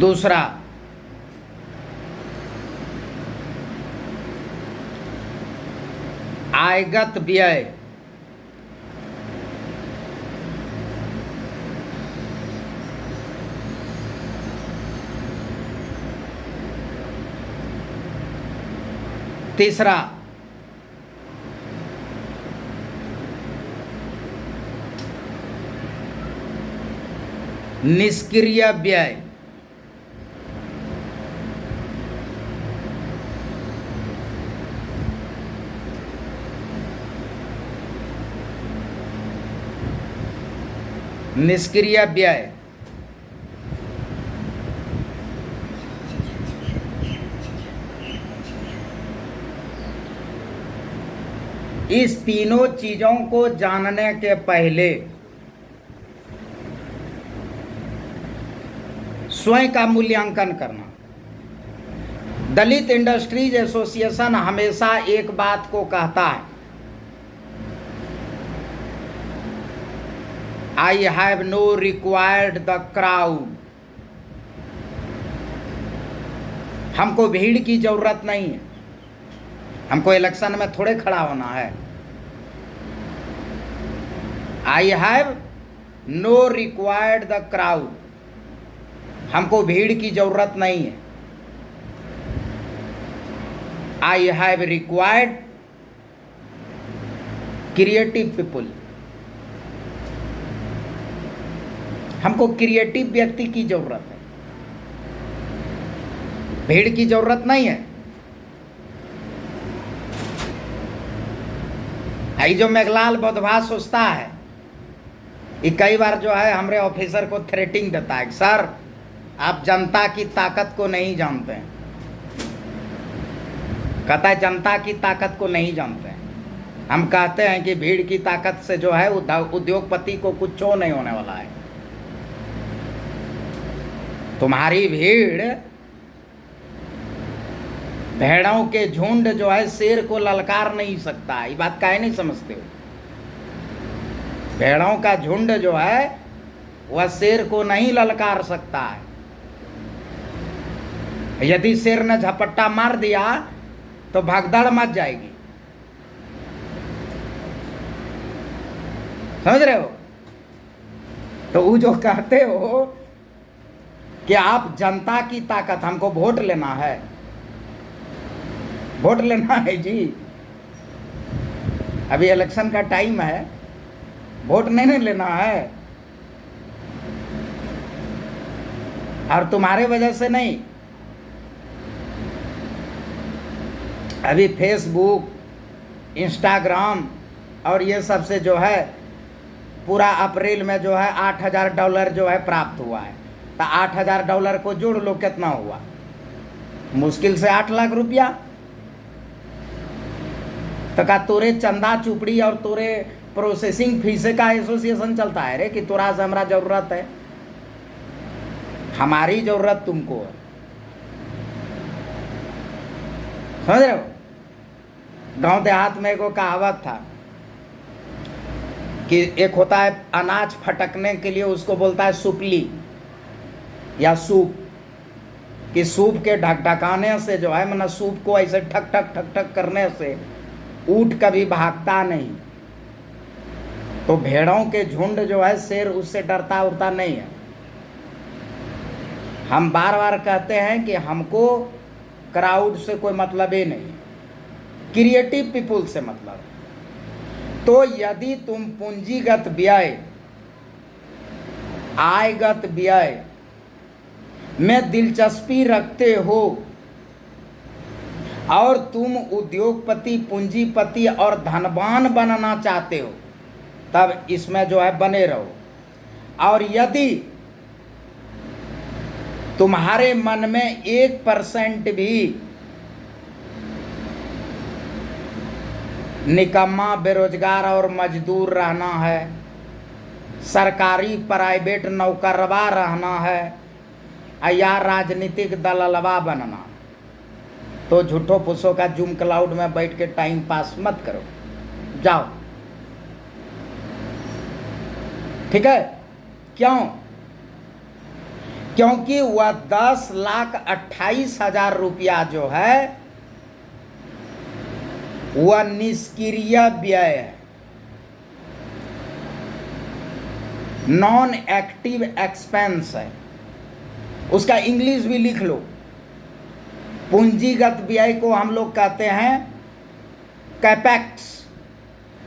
दूसरा आयगत व्यय, तीसरा निष्क्रिय व्यय, निष्क्रिय व्यय। इस तीनों चीजों को जानने के पहले स्वयं का मूल्यांकन करना। दलित इंडस्ट्रीज एसोसिएशन हमेशा एक बात को कहता है, I have no required the crowd. हमको भीड़ की जरूरत नहीं है, हमको इलेक्शन में थोड़े खड़ा होना है। I have no required the crowd, हमको भीड़ की जरूरत नहीं है। I have required creative people, हमको क्रिएटिव व्यक्ति की जरूरत है, भीड़ की जरूरत नहीं है। आई जो मेघलाल बौद्धवा सोचता है, ये कई बार जो है हमारे ऑफिसर को थ्रेटिंग देता है, सर आप जनता की ताकत को नहीं जानते हैं। कहता है जनता की ताकत को नहीं जानते हैं। हम कहते हैं कि भीड़ की ताकत से जो है उद्योगपति को कुछ नहीं होने वाला है। तुम्हारी भीड़, भेड़ों के झुंड जो है शेर को ललकार नहीं सकता है। ये बात काहे नहीं समझते हो? भेड़ों का झुंड जो है वह शेर को नहीं ललकार सकता है। यदि शेर ने झपट्टा मार दिया तो भगदड़ मच जाएगी, समझ रहे हो? तो वो जो कहते हो कि आप जनता की ताकत, हमको वोट लेना है, वोट लेना है जी, अभी इलेक्शन का टाइम है, वोट नहीं लेना है। और तुम्हारे वजह से नहीं, अभी फेसबुक, इंस्टाग्राम और ये सब से जो है पूरा अप्रैल में जो है $8,000 जो है प्राप्त हुआ है। तो $8,000 को जोड़ लो, कितना हुआ? मुश्किल से 8 लाख रुपया। तो का तोरे चंदा चुपड़ी और तोरे प्रोसेसिंग फीस का एसोसिएशन चलता है रे कि तोरा से हमारा जरूरत है? हमारी जरूरत तुमको है। समझ रहे हो? गांव देहात में एक कहावत था कि एक होता है अनाज फटकने के लिए, उसको बोलता है सुपली या सूप, कि सूप के ढकढकाने से जो है, मतलब सूप को ऐसे ठक ठक ठक ठक करने से ऊंट कभी भागता नहीं। तो भेड़ों के झुंड जो है, शेर उससे डरता उड़ता नहीं है। हम बार बार कहते हैं कि हमको क्राउड से कोई मतलब ही नहीं, क्रिएटिव पीपुल से मतलब है। तो यदि तुम पूंजीगत व्यय, आयगत व्यय में दिलचस्पी रखते हो और तुम उद्योगपति, पूंजीपति और धनवान बनना चाहते हो, तब इसमें जो है बने रहो। और यदि तुम्हारे मन में 1% भी निकम्मा, बेरोजगार और मजदूर रहना है, सरकारी प्राइवेट नौकरवा रहना है, या राजनीतिक दललवा बनना, तो झूठो फूसों का जूम क्लाउड में बैठ के टाइम पास मत करो, जाओ। ठीक है? क्यों? क्योंकि वह 10,28,000 रुपया जो है वह निष्क्रिय व्यय है, नॉन एक्टिव एक्सपेंस है। उसका इंग्लिश भी लिख लो। पूंजीगत व्यय को हम लोग कहते हैं कैपेक्स,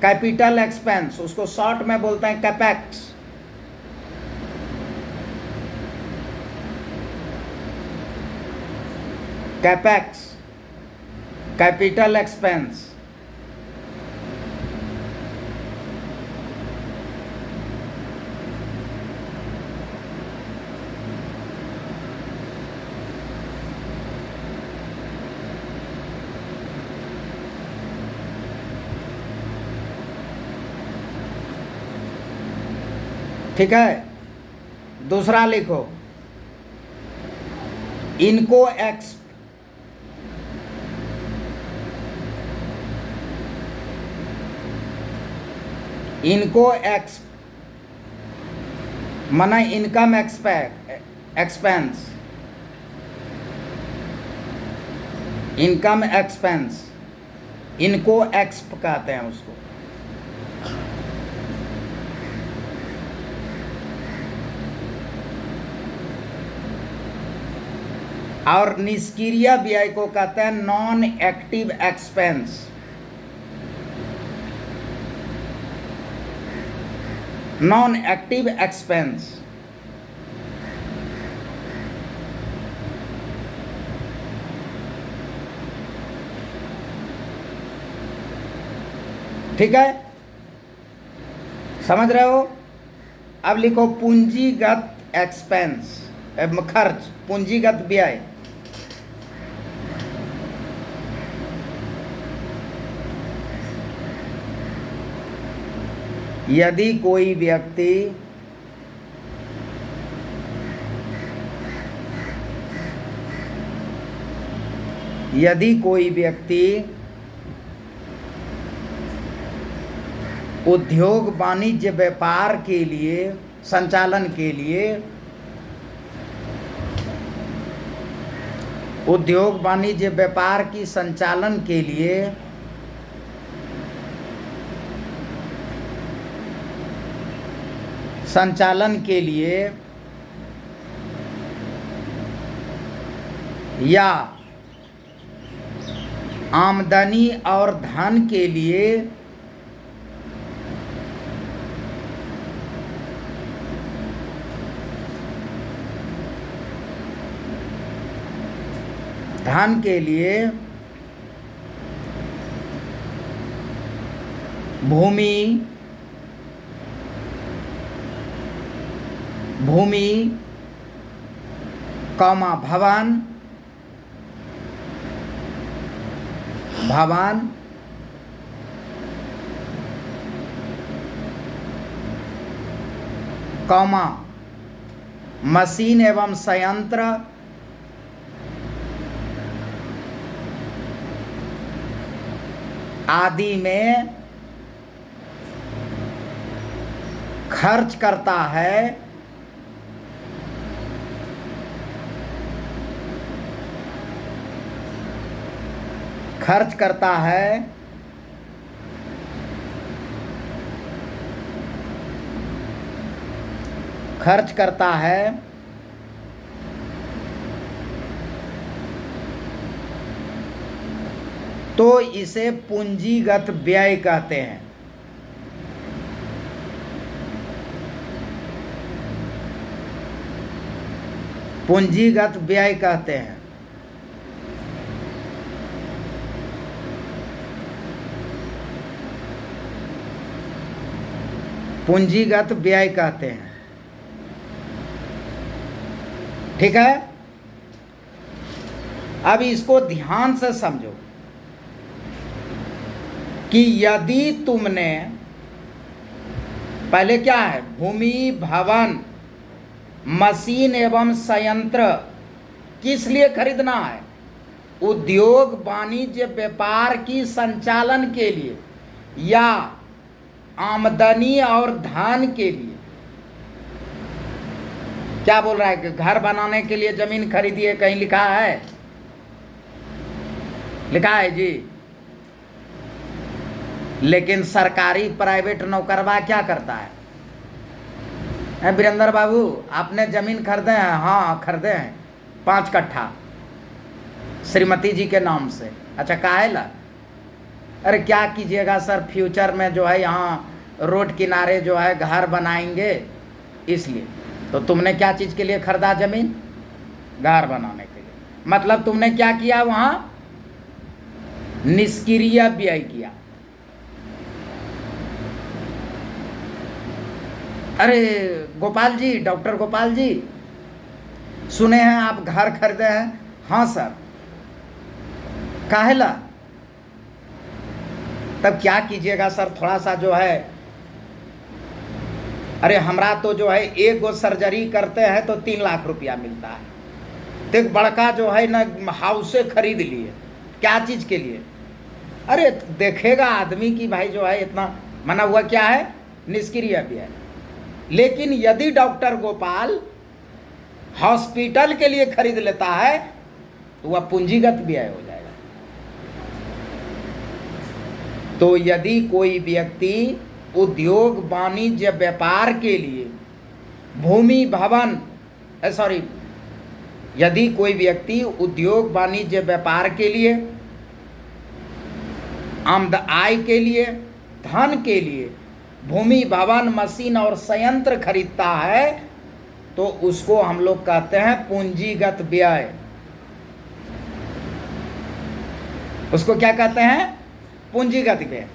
कैपिटल एक्सपेंस, उसको शॉर्ट में बोलते हैं कैपेक्स। Capex, capital expense. ठीक है? दूसरा लिखो, इनको माना इनकम एक्सपेंस, इनकम एक्सपेंस, इनको एक्सप कहते हैं उसको। और निष्क्रिय व्यय को कहते हैं non active expense. Non active expense. ठीक है? समझ रहे हो? अब लिखो पूंजीगत एक्सपेंस, खर्च, पूंजीगत व्यय। यदि कोई व्यक्ति उद्योग वाणिज्य व्यापार के लिए संचालन के लिए, उद्योग वाणिज्य व्यापार की संचालन के लिए या आमदनी और धन के लिए भूमि, भवन, मशीन एवं संयंत्र आदि में खर्च करता है, खर्च करता है तो इसे पूंजीगत व्यय कहते हैं। पूंजीगत व्यय कहते हैं। पूंजीगत व्यय कहते हैं। ठीक है, अब इसको ध्यान से समझो कि यदि तुमने, पहले क्या है, भूमि, भवन, मशीन एवं संयंत्र किस लिए खरीदना है? उद्योग, वाणिज्य, व्यापार की संचालन के लिए या आमदनी और धन के लिए। क्या बोल रहा है कि घर बनाने के लिए जमीन खरीदिए, कहीं लिखा है? लिखा है जी। लेकिन सरकारी प्राइवेट नौकरवा क्या करता है? वीरेंद्र बाबू आपने जमीन खरीदे हैं? हाँ खरीदे हैं, 5 कट्ठा श्रीमती जी के नाम से। अच्छा काहे ला? अरे क्या कीजिएगा सर, फ्यूचर में जो है यहाँ रोड किनारे जो है घर बनाएंगे, इसलिए। तो तुमने क्या चीज़ के लिए खरीदा जमीन? घर बनाने के लिए। मतलब तुमने क्या किया? वहाँ निष्क्रिय व्यय किया। अरे गोपाल जी, डॉक्टर गोपाल जी, सुने हैं आप घर खरीदे हैं? हाँ सर। काहे ला? तब क्या कीजिएगा सर, थोड़ा सा जो है, अरे हमरा तो जो है एक गो सर्जरी करते हैं तो 3 लाख रुपया मिलता है। तो एक बड़का जो है ना हाउसे खरीद लिए। क्या चीज़ के लिए? अरे देखेगा आदमी कि भाई जो है इतना, मना हुआ क्या है? निष्क्रिय व्यय। लेकिन यदि डॉक्टर गोपाल हॉस्पिटल के लिए खरीद लेता है तो वह पूंजीगत व्यय हो जाएगा। तो यदि कोई व्यक्ति उद्योग, वाणिज्य, व्यापार के लिए भूमि, भवन, यदि कोई व्यक्ति उद्योग, वाणिज्य, व्यापार के लिए, आय के लिए, धन के लिए भूमि, भवन, मशीन और संयंत्र खरीदता है तो उसको हम लोग कहते हैं पूंजीगत व्यय। उसको क्या कहते हैं? पूंजीगत व्यय।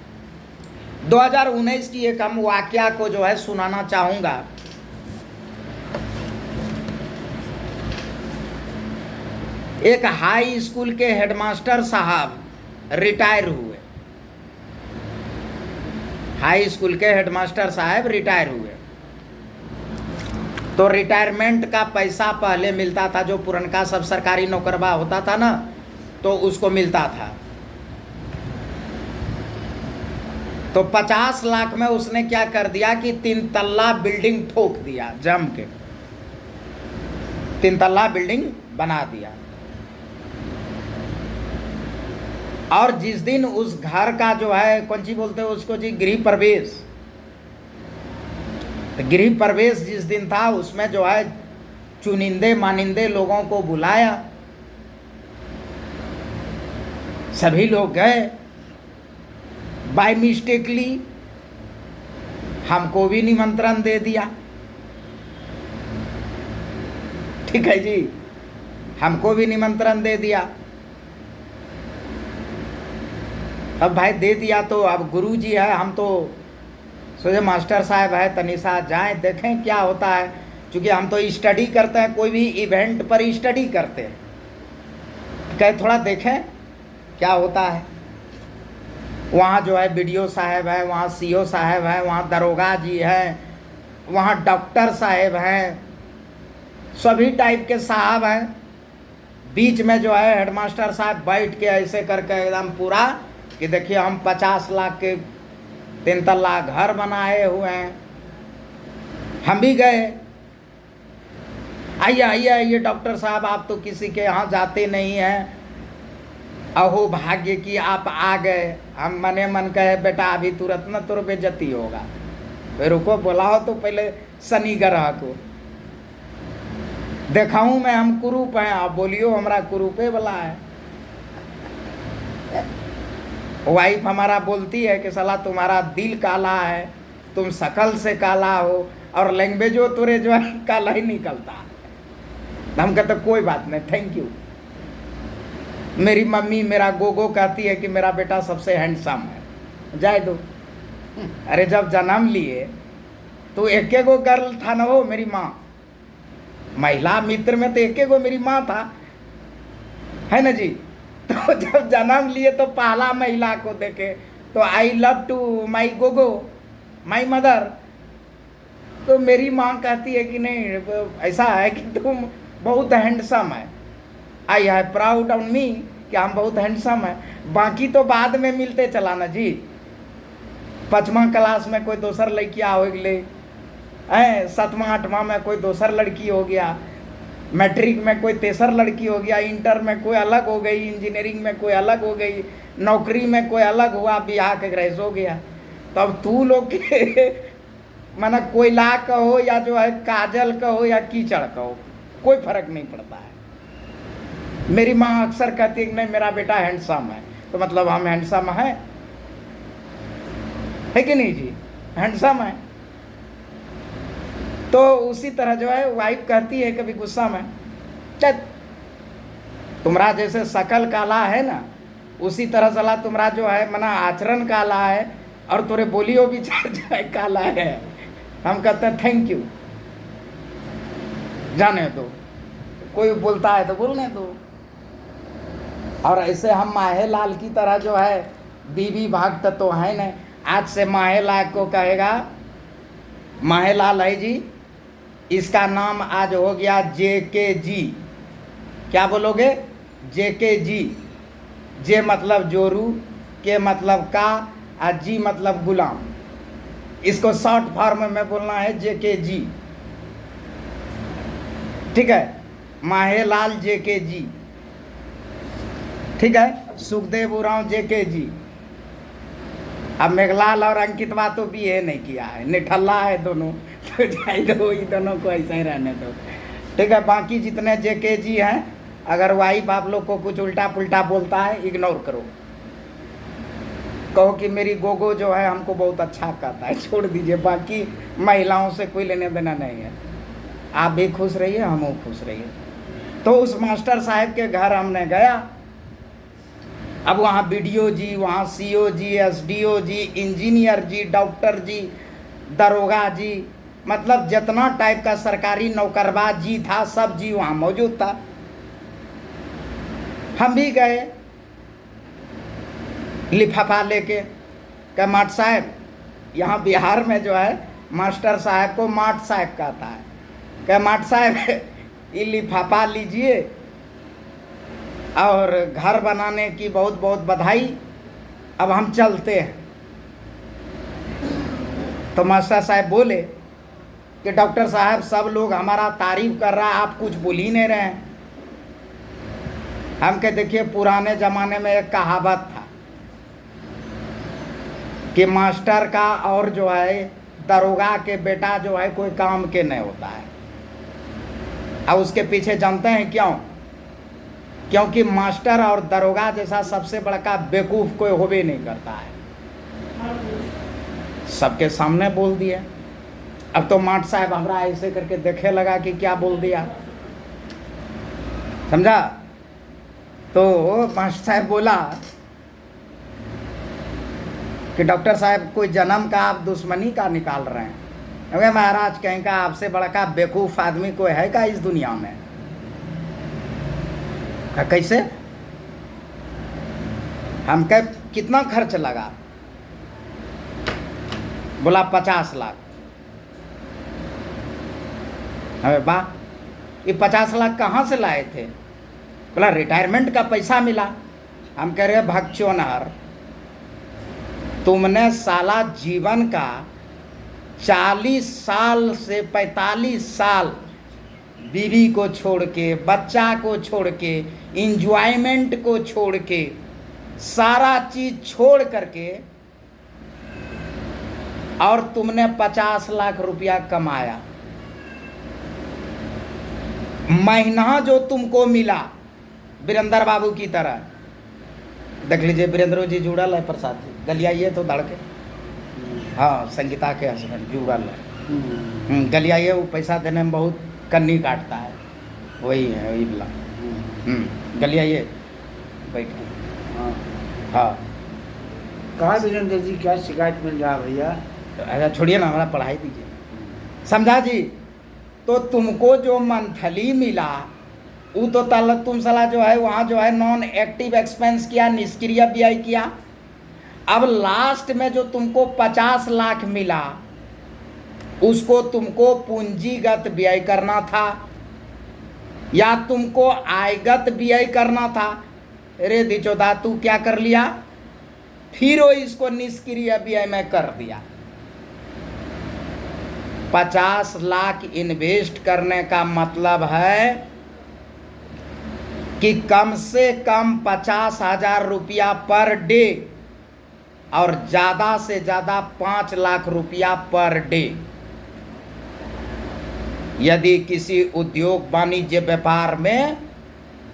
2019 की एक हम वाकया को जो है सुनाना चाहूंगा। एक हाई स्कूल के हेडमास्टर साहब रिटायर हुए। हाई स्कूल के हेडमास्टर साहब रिटायर हुए। तो रिटायरमेंट का पैसा पहले मिलता था, जो पुरनका सब सरकारी नौकरवा होता था ना, तो उसको मिलता था। तो 50 लाख में उसने क्या कर दिया कि 3 तल्ला बिल्डिंग ठोक दिया, जम के 3 तल्ला बिल्डिंग बना दिया। और जिस दिन उस घर का जो है, कौन सी बोलते हैं उसको जी, गृह प्रवेश, तो गृह प्रवेश जिस दिन था उसमें जो है चुनिंदे मानिंदे लोगों को बुलाया। सभी लोग गए। बाय मिस्टेकली हमको भी निमंत्रण दे दिया। ठीक है जी, हमको भी निमंत्रण दे दिया। अब भाई दे दिया तो अब गुरु जी है, हम तो सोचे मास्टर साहब है, तनिषा जाएं देखें क्या होता है, क्योंकि हम तो स्टडी करते हैं, कोई भी इवेंट पर स्टडी करते हैं। कहे थोड़ा देखें क्या होता है। वहाँ जो है BDO साहब है, वहाँ CO साहब है, वहाँ दरोगा जी हैं, वहाँ डॉक्टर साहब हैं, सभी टाइप के साहब हैं। बीच में जो है हेडमास्टर साहब बैठ के ऐसे करके एकदम पूरा कि देखिए हम 50 लाख के 3 तल्ला घर बनाए हुए हैं। हम भी गए, आइए आइए आइए डॉक्टर साहब, आप तो किसी के यहाँ जाते नहीं हैं, अहो भाग्य की आप आ गए। हम मने मन कहे बेटा अभी तुरंत न तुर बेइज्जती होगा, फिर रुको बुलाओ तो पहले शनि ग्रह को देखाऊं मैं, हम कुरूप हैं, आप बोलियो हमरा कुरूपे वाला है। वाइफ हमारा बोलती है कि साला तुम्हारा दिल काला है, तुम शकल से काला हो और लैंग्वेजो तुरे जो है काला ही निकलता। हम कहते कोई बात नहीं, थैंक यू। मेरी मम्मी मेरा गोगो कहती है कि मेरा बेटा सबसे हैंडसम है, जाए दो। अरे जब जन्म लिए तो एक गो गर्ल था ना वो मेरी माँ, महिला मित्र में तो एक गो मेरी माँ था, है ना जी। तो जब जन्म लिए तो पहला महिला को देखे तो I love to my gogo my mother. तो मेरी माँ कहती है कि नहीं ऐसा है कि तुम बहुत हैंडसम है, आई है प्राउड ऑन मी कि हम बहुत हैंडसम है। बाकी तो बाद में मिलते चला ना जी, 5वां क्लास में कोई दूसर लड़कियाँ हो गई, 7वां 8वां में कोई दूसर लड़की हो गया, मैट्रिक में कोई तेसर लड़की हो गया, इंटर में कोई अलग हो गई, इंजीनियरिंग में कोई अलग हो गई, नौकरी में कोई अलग हुआ, बिहार के ग्रेस हो गया। तब तू लोग के माना कोयला का हो या जो है काजल का हो या कीचड़ का हो, कोई फर्क नहीं पड़ता है। मेरी माँ अक्सर कहती है कि नहीं मेरा बेटा हैंडसम है, तो मतलब हम हैंडसम है कि नहीं जी, हैंडसम है। तो उसी तरह जो है वाइफ कहती है कभी गुस्सा में, तुम्हारा जैसे शकल काला है ना, उसी तरह चला तुम्हारा जो है मना आचरण काला है और तुरे बोलियो भी जो है काला है। हम कहते हैं थैंक यू, जाने दो, कोई बोलता है तो बोलने दो। और ऐसे हम माहेलाल की तरह जो है बीबी भक्त तो है नहीं, आज से माहेलाल को कहेगा माहेलाल है जी, इसका नाम आज हो गया JK जी। क्या बोलोगे? JK जी। जे मतलब जोरू, के मतलब का, और जी मतलब गुलाम। इसको शॉर्ट फॉर्म में बोलना है JK जी, ठीक है, माहेलाल JK जी, ठीक है। सुखदेव उरांव JK जी। अब मेघलाल और अंकितवा तो BA नहीं किया है, निठल्ला है दोनों, तो जाए दो, ये दोनों को ऐसा ही रहने दो, ठीक है। बाकी जितने JK जी हैं, अगर वाइफ आप लोग को कुछ उल्टा पुल्टा बोलता है इग्नोर करो, कहो कि मेरी गोगो जो है हमको बहुत अच्छा कहता है, छोड़ दीजिए। बाकी महिलाओं से कोई लेने देना नहीं है, आप भी खुश रहिए, हम खुश रहिए। तो उस मास्टर साहब के घर हमने गया। अब वहाँ BDO जी, वहाँ CO जी, SDO जी, इंजीनियर जी, डॉक्टर जी, दरोगा जी, मतलब जितना टाइप का सरकारी नौकरबाज जी था सब जी वहाँ मौजूद था। हम भी गए लिफाफा लेके, क्या माट साहब, यहाँ बिहार में जो है मास्टर साहब को माट साहब कहता है, क्या माट साहब ये लिफाफा लीजिए और घर बनाने की बहुत बहुत बधाई, अब हम चलते हैं। तो मास्टर साहब बोले कि डॉक्टर साहब सब लोग हमारा तारीफ कर रहा है, आप कुछ बोल ही नहीं रहे हैं। हम कह देखिए पुराने ज़माने में एक कहावत था कि मास्टर का और जो है दरोगा के बेटा जो है कोई काम के नहीं होता है। अब उसके पीछे जानते हैं क्यों? क्योंकि मास्टर और दरोगा जैसा सबसे बड़ा बेवकूफ़ कोई होबे नहीं करता है। सबके सामने बोल दिया। अब तो माट साहब हमारा ऐसे करके देखे लगा कि क्या बोल दिया, समझा? तो मास्टर साहब बोला कि डॉक्टर साहब कोई जन्म का आप दुश्मनी का निकाल रहे हैं। अरे महाराज कहीं का आपसे बड़ा बेवकूफ़ आदमी कोई है का इस दुनिया में? कैसे? हम कह कितना खर्च लगा? बोला 50 लाख। अरे वाह, ये 50 लाख कहाँ से लाए थे? बोला रिटायरमेंट का पैसा मिला। हम कह रहे भगचोनहर, तुमने साला जीवन का 40 साल से 45 साल बीवी को छोड़ के, बच्चा को छोड़ के, इंजॉयमेंट को छोड़ के, सारा चीज छोड़ करके, और तुमने 50 लाख रुपया कमाया। महीना जो तुमको मिला वीरेंद्र बाबू की तरह, देख लीजिए वीरेंद्र जी जुड़ल है, प्रसाद जी गलियाइए तो धड़के, हाँ संगीता के हस्बैंड जुड़ल है, गलियाइए। वो पैसा देने में बहुत कन्नी काटता है, वही है, वही बोला। गलियाइए बैठ के। हाँ
कहाँ वीरेंद्र जी क्या शिकायत मिल रहा है भैया?
अच्छा छोड़िए ना, हमारा पढ़ाई दीजिए, समझा जी। तो तुमको जो मंथली मिला वो तो तुम साला जो है वहाँ जो है नॉन एक्टिव एक्सपेंस किया, निष्क्रिय व्यय किया। अब लास्ट में जो तुमको 50 लाख मिला उसको तुमको पूंजीगत व्यय करना था या तुमको आयगत व्यय करना था? रे दिचोदा तू क्या कर लिया, फिर वो इसको निष्क्रिय व्यय में कर दिया। 50 लाख इन्वेस्ट करने का मतलब है कि कम से कम 50,000 रुपया पर डे और ज़्यादा से ज़्यादा 5 लाख रुपया पर डे। यदि किसी उद्योग वाणिज्य व्यापार में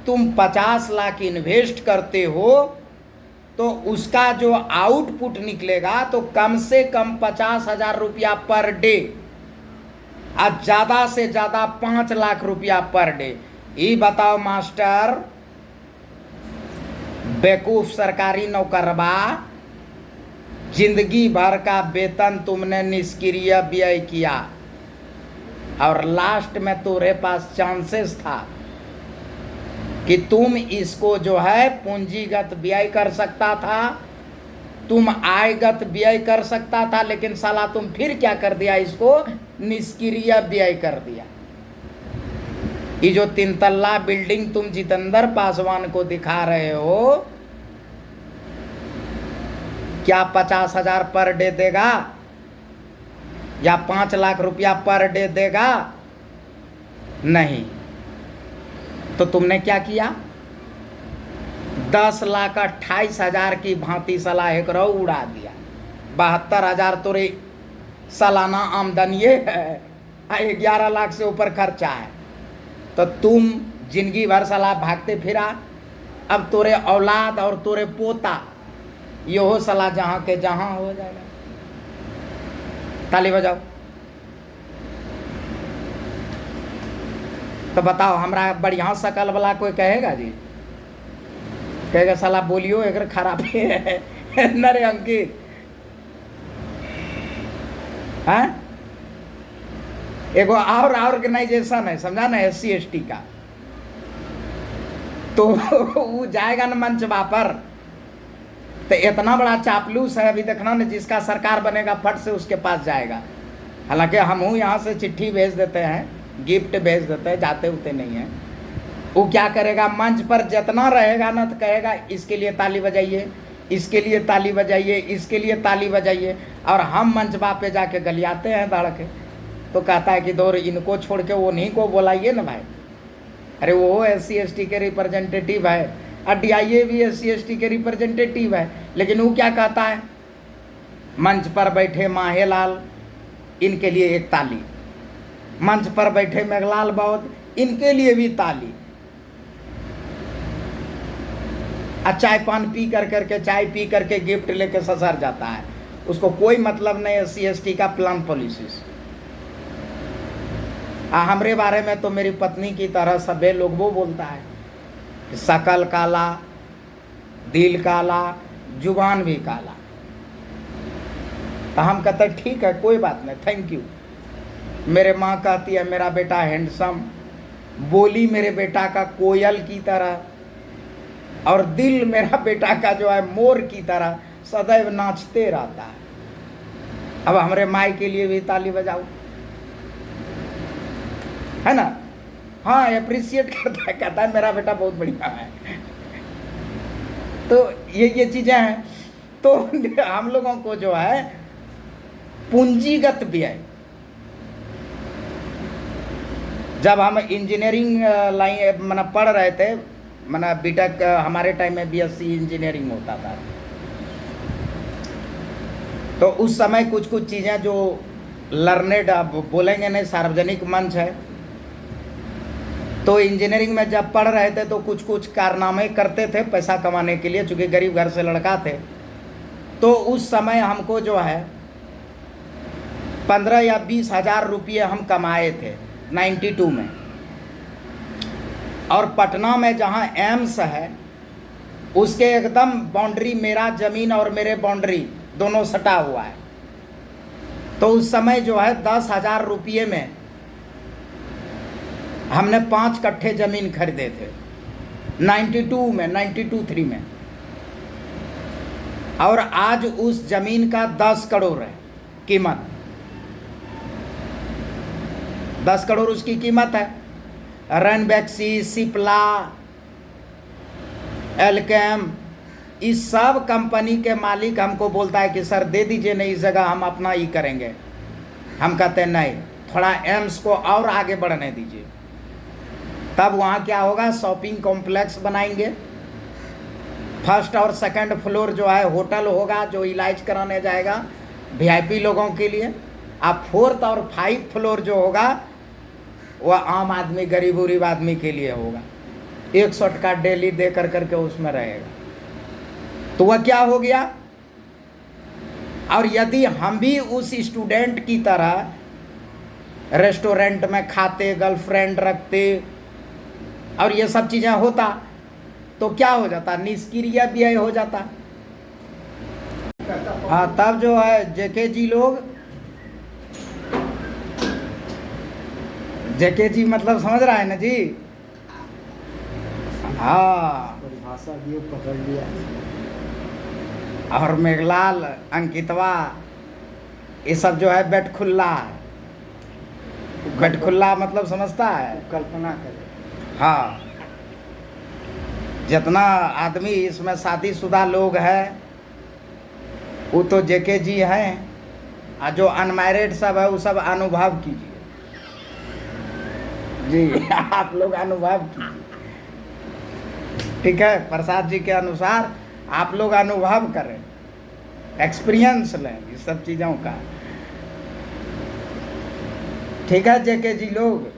तुम 50 लाख इन्वेस्ट करते हो तो उसका जो आउटपुट निकलेगा तो कम से कम 50,000 रुपया पर डे और ज़्यादा से ज़्यादा 5 लाख रुपया पर डे। ये बताओ मास्टर, बेवकूफ सरकारी नौकरवा, जिंदगी भर का वेतन तुमने निष्क्रिय व्यय किया और लास्ट में तुम्हारे पास चांसेस था कि तुम इसको जो है पूंजीगत व्यय कर सकता था, तुम आयगत व्यय कर सकता था, लेकिन साला तुम फिर क्या कर दिया, इसको निष्क्रिय व्यय कर दिया। ये जो 3 तल्ला बिल्डिंग तुम जितेंद्र पासवान को दिखा रहे हो, क्या 50,000 पर डे देगा या 5 लाख रुपया पर डे देगा? नहीं। तो तुमने क्या किया, 10,28,000 की भांति सलाह एक रो उड़ा दिया। 72,000 तोरे सालाना आमदनी है, 11 लाख से ऊपर खर्चा है, तो तुम जिंदगी भर सलाह भागते फिरा। अब तोरे औलाद और तोरे पोता ये हो सलाह जहाँ के जहाँ हो जाएगा। ताली बजाओ। तो बताओ, हमरा बढ़िया शकल वाला कोई कहेगा जी? कहेगा साला बोलियो एक खराबी है नरे अंकित, हैं? एगो और ऑर्गेनाइजेशन है, समझा ना, SC ST का, तो वो जाएगा ना मंचवा पर, तो इतना बड़ा चापलूस है, अभी देखना ना, जिसका सरकार बनेगा फट से उसके पास जाएगा। हालांकि हम यहाँ से चिट्ठी भेज देते हैं, गिफ्ट भेज देते हैं, जाते उते नहीं हैं। वो क्या करेगा, मंच पर जितना रहेगा ना तो कहेगा इसके लिए ताली बजाइए, इसके लिए ताली बजाइए, इसके लिए ताली बजाइए, और हम मंचवा पे जाके गलियाते हैं दौड़ के। तो कहता है कि दौर इनको छोड़ के वो नहीं को बुलाइए ना भाई। अरे वो SC ST के रिप्रेजेंटेटिव है और DIA भी SC ST के रिप्रेजेंटेटिव है, लेकिन वो क्या कहता है, मंच पर बैठे माहेलाल इनके लिए एक ताली, मंच पर बैठे मेघलाल बौद्ध इनके लिए भी ताली। चाय पान पी करके, चाय पी करके गिफ्ट लेके ससर जाता है, उसको कोई मतलब नहीं SC ST का प्लान पॉलिसी। हमरे बारे में तो मेरी पत्नी की तरह सभी लोग वो बोलता है कि शकल काला, दिल काला, जुबान भी काला। तो हम कहते ठीक है, कोई बात नहीं, थैंक यू। मेरे माँ कहती है मेरा बेटा हैंडसम, बोली मेरे बेटा का कोयल की तरह, और दिल मेरा बेटा का जो है मोर की तरह सदैव नाचते रहता है। अब हमारे माई के लिए भी ताली बजाओ, है ना? हाँ, अप्रिशिएट करता है, कहता है मेरा बेटा बहुत बढ़िया है। तो ये चीज़ें हैं। तो हम लोगों को जो है पूंजीगत व्यय, जब हम इंजीनियरिंग लाइन मतलब पढ़ रहे थे, मतलब बीटेक, हमारे टाइम में बीएससी इंजीनियरिंग होता था, तो उस समय कुछ कुछ चीज़ें जो लर्नेड, अब बोलेंगे नहीं, सार्वजनिक मंच है, तो इंजीनियरिंग में जब पढ़ रहे थे तो कुछ कुछ कारनामे करते थे पैसा कमाने के लिए, चूँकि गरीब घर से लड़का थे। तो उस समय हमको जो है 15 या 20 हज़ार रुपये हम कमाए थे 92 में। और पटना में जहाँ एम्स है उसके एकदम बाउंड्री, मेरा ज़मीन और मेरे बाउंड्री दोनों सटा हुआ है। तो उस समय जो है 10 हज़ार रुपये में हमने 5 कट्ठे ज़मीन खरीदे थे 92 में, 92-3 में। और आज उस ज़मीन का 10 करोड़ है कीमत, 10 करोड़ उसकी कीमत है। रनबैक्सी, सिप्ला, एल्केम, इस सब कंपनी के मालिक हमको बोलता है कि सर दे दीजिए, नहीं इस जगह हम अपना ही करेंगे। हम कहते हैं नहीं, थोड़ा एम्स को और आगे बढ़ने दीजिए। तब वहाँ क्या होगा, शॉपिंग कॉम्प्लेक्स बनाएंगे, फर्स्ट और सेकंड फ्लोर जो है होटल होगा जो इलाज कराने जाएगा वीआईपी लोगों के लिए। अब 4th और 5th फ्लोर जो होगा वह आम आदमी, गरीब उरीब आदमी के लिए होगा। 100 का डेली दे कर करके उसमें रहेगा। तो वह क्या हो गया। और यदि हम भी उस स्टूडेंट की तरह रेस्टोरेंट में खाते, गर्लफ्रेंड रखते और ये सब चीज़ें होता तो क्या हो जाता, निष्क्रिय व्यय हो जाता। हाँ, तब जो है जेके जी लोग, जेके जी मतलब समझ रहा है ना जी। हाँ,
परिभाषा भी पकड़ लिया।
और मेघलाल, अंकितवा, ये सब जो है बेट खुल्ला। बेट खुल्ला मतलब समझता है,
कल्पना करे।
हाँ, जितना आदमी इसमें शादीशुदा लोग हैं वो तो जेके जी हैं, और जो अनमैरिड सब है वो सब अनुभव कीजिए जी। आप लोग अनुभव कीजिए, ठीक है। प्रसाद जी के अनुसार आप लोग अनुभव करें, एक्सपीरियंस लें इस सब चीज़ों का, ठीक है जेके जी लोग।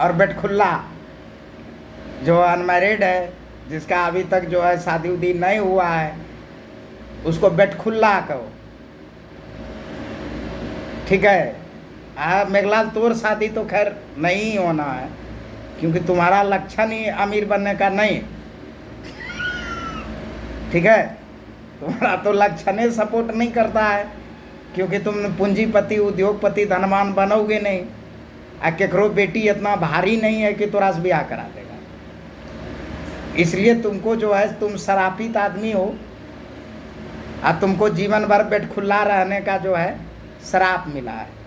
और बेटखुल्ला जो अनमैरिड है, जिसका अभी तक जो है शादी उदी नहीं हुआ है, उसको बेटखुल्ला कहो, ठीक है। मेघलाल, तोर शादी तो खैर नहीं होना है क्योंकि तुम्हारा लक्षण ही अमीर बनने का नहीं, ठीक है। तुम्हारा तो लक्षण ही सपोर्ट नहीं करता है क्योंकि तुम पूंजीपति, उद्योगपति, धनवान बनोगे नहीं। आ केकरो बेटी इतना भारी नहीं है कि तोरा से ब्याह करा देगा, इसलिए तुमको जो है, तुम शरापित आदमी हो और तुमको जीवन भर बेटखुल्ला रहने का जो है श्राप मिला है।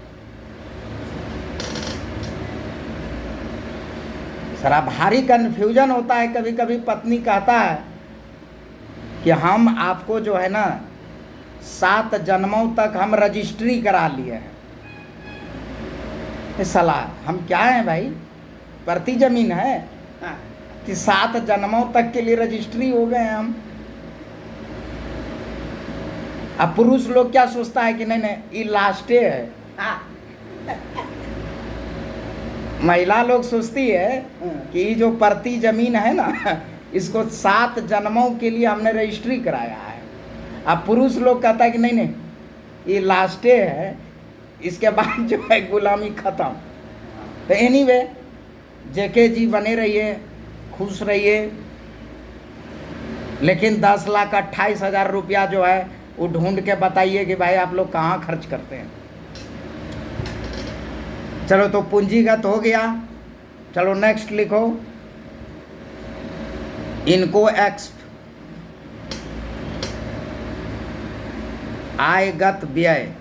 जरा भारी कन्फ्यूजन होता है कभी कभी। पत्नी कहता है कि हम आपको जो है ना 7 जन्मों तक हम रजिस्ट्री करा लिए हैं। ये सलाह हम क्या हैं भाई, प्रति जमीन है कि 7 जन्मों तक के लिए रजिस्ट्री हो गए हैं हम। अब पुरुष लोग क्या सोचता है कि नहीं नहीं ये लास्टे है। महिला लोग सोचती है कि ये जो प्रति जमीन है ना, इसको 7 जन्मों के लिए हमने रजिस्ट्री कराया है। अब पुरुष लोग कहता है कि नहीं नहीं ये लास्टे है, इसके बाद जो है गुलामी खत्म। तो एनीवे, जेके जी बने रहिए, खुश रहिए, लेकिन 10,28,000 रुपया जो है वो ढूंढ के बताइए कि भाई आप लोग कहाँ खर्च करते हैं। चलो, तो पूंजीगत हो गया। चलो नेक्स्ट लिखो, इनको एक्स, आयगत व्यय।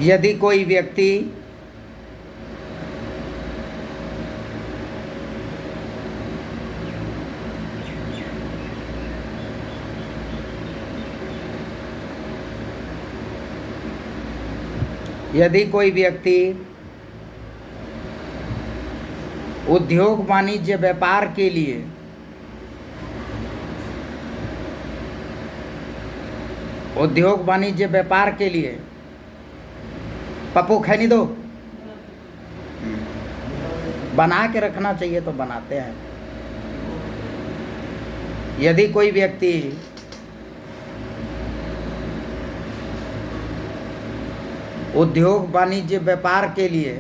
यदि कोई व्यक्ति उद्योग वाणिज्य व्यापार के लिए पप्पू खैनी दो, बना के रखना चाहिए तो बनाते हैं। यदि कोई व्यक्ति उद्योग वाणिज्य व्यापार के लिए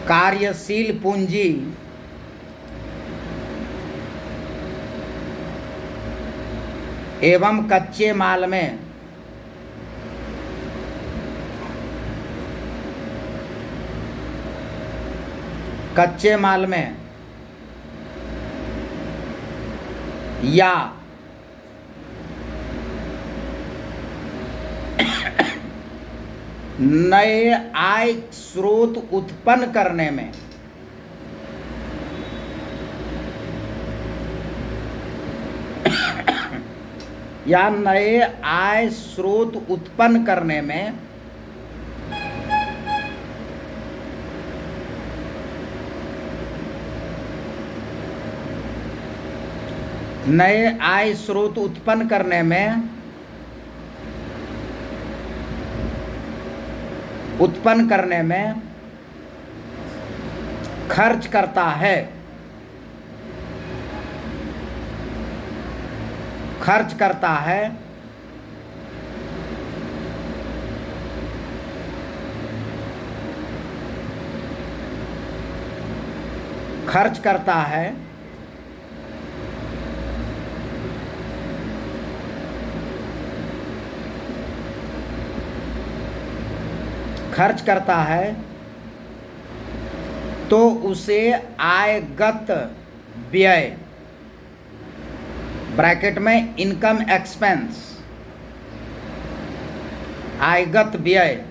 कार्यशील पूंजी एवं कच्चे माल में या नए आय स्रोत उत्पन्न करने में खर्च करता है, खर्च करता है तो उसे आयगत व्यय ब्रैकेट में इनकम एक्सपेंस आयगत व्यय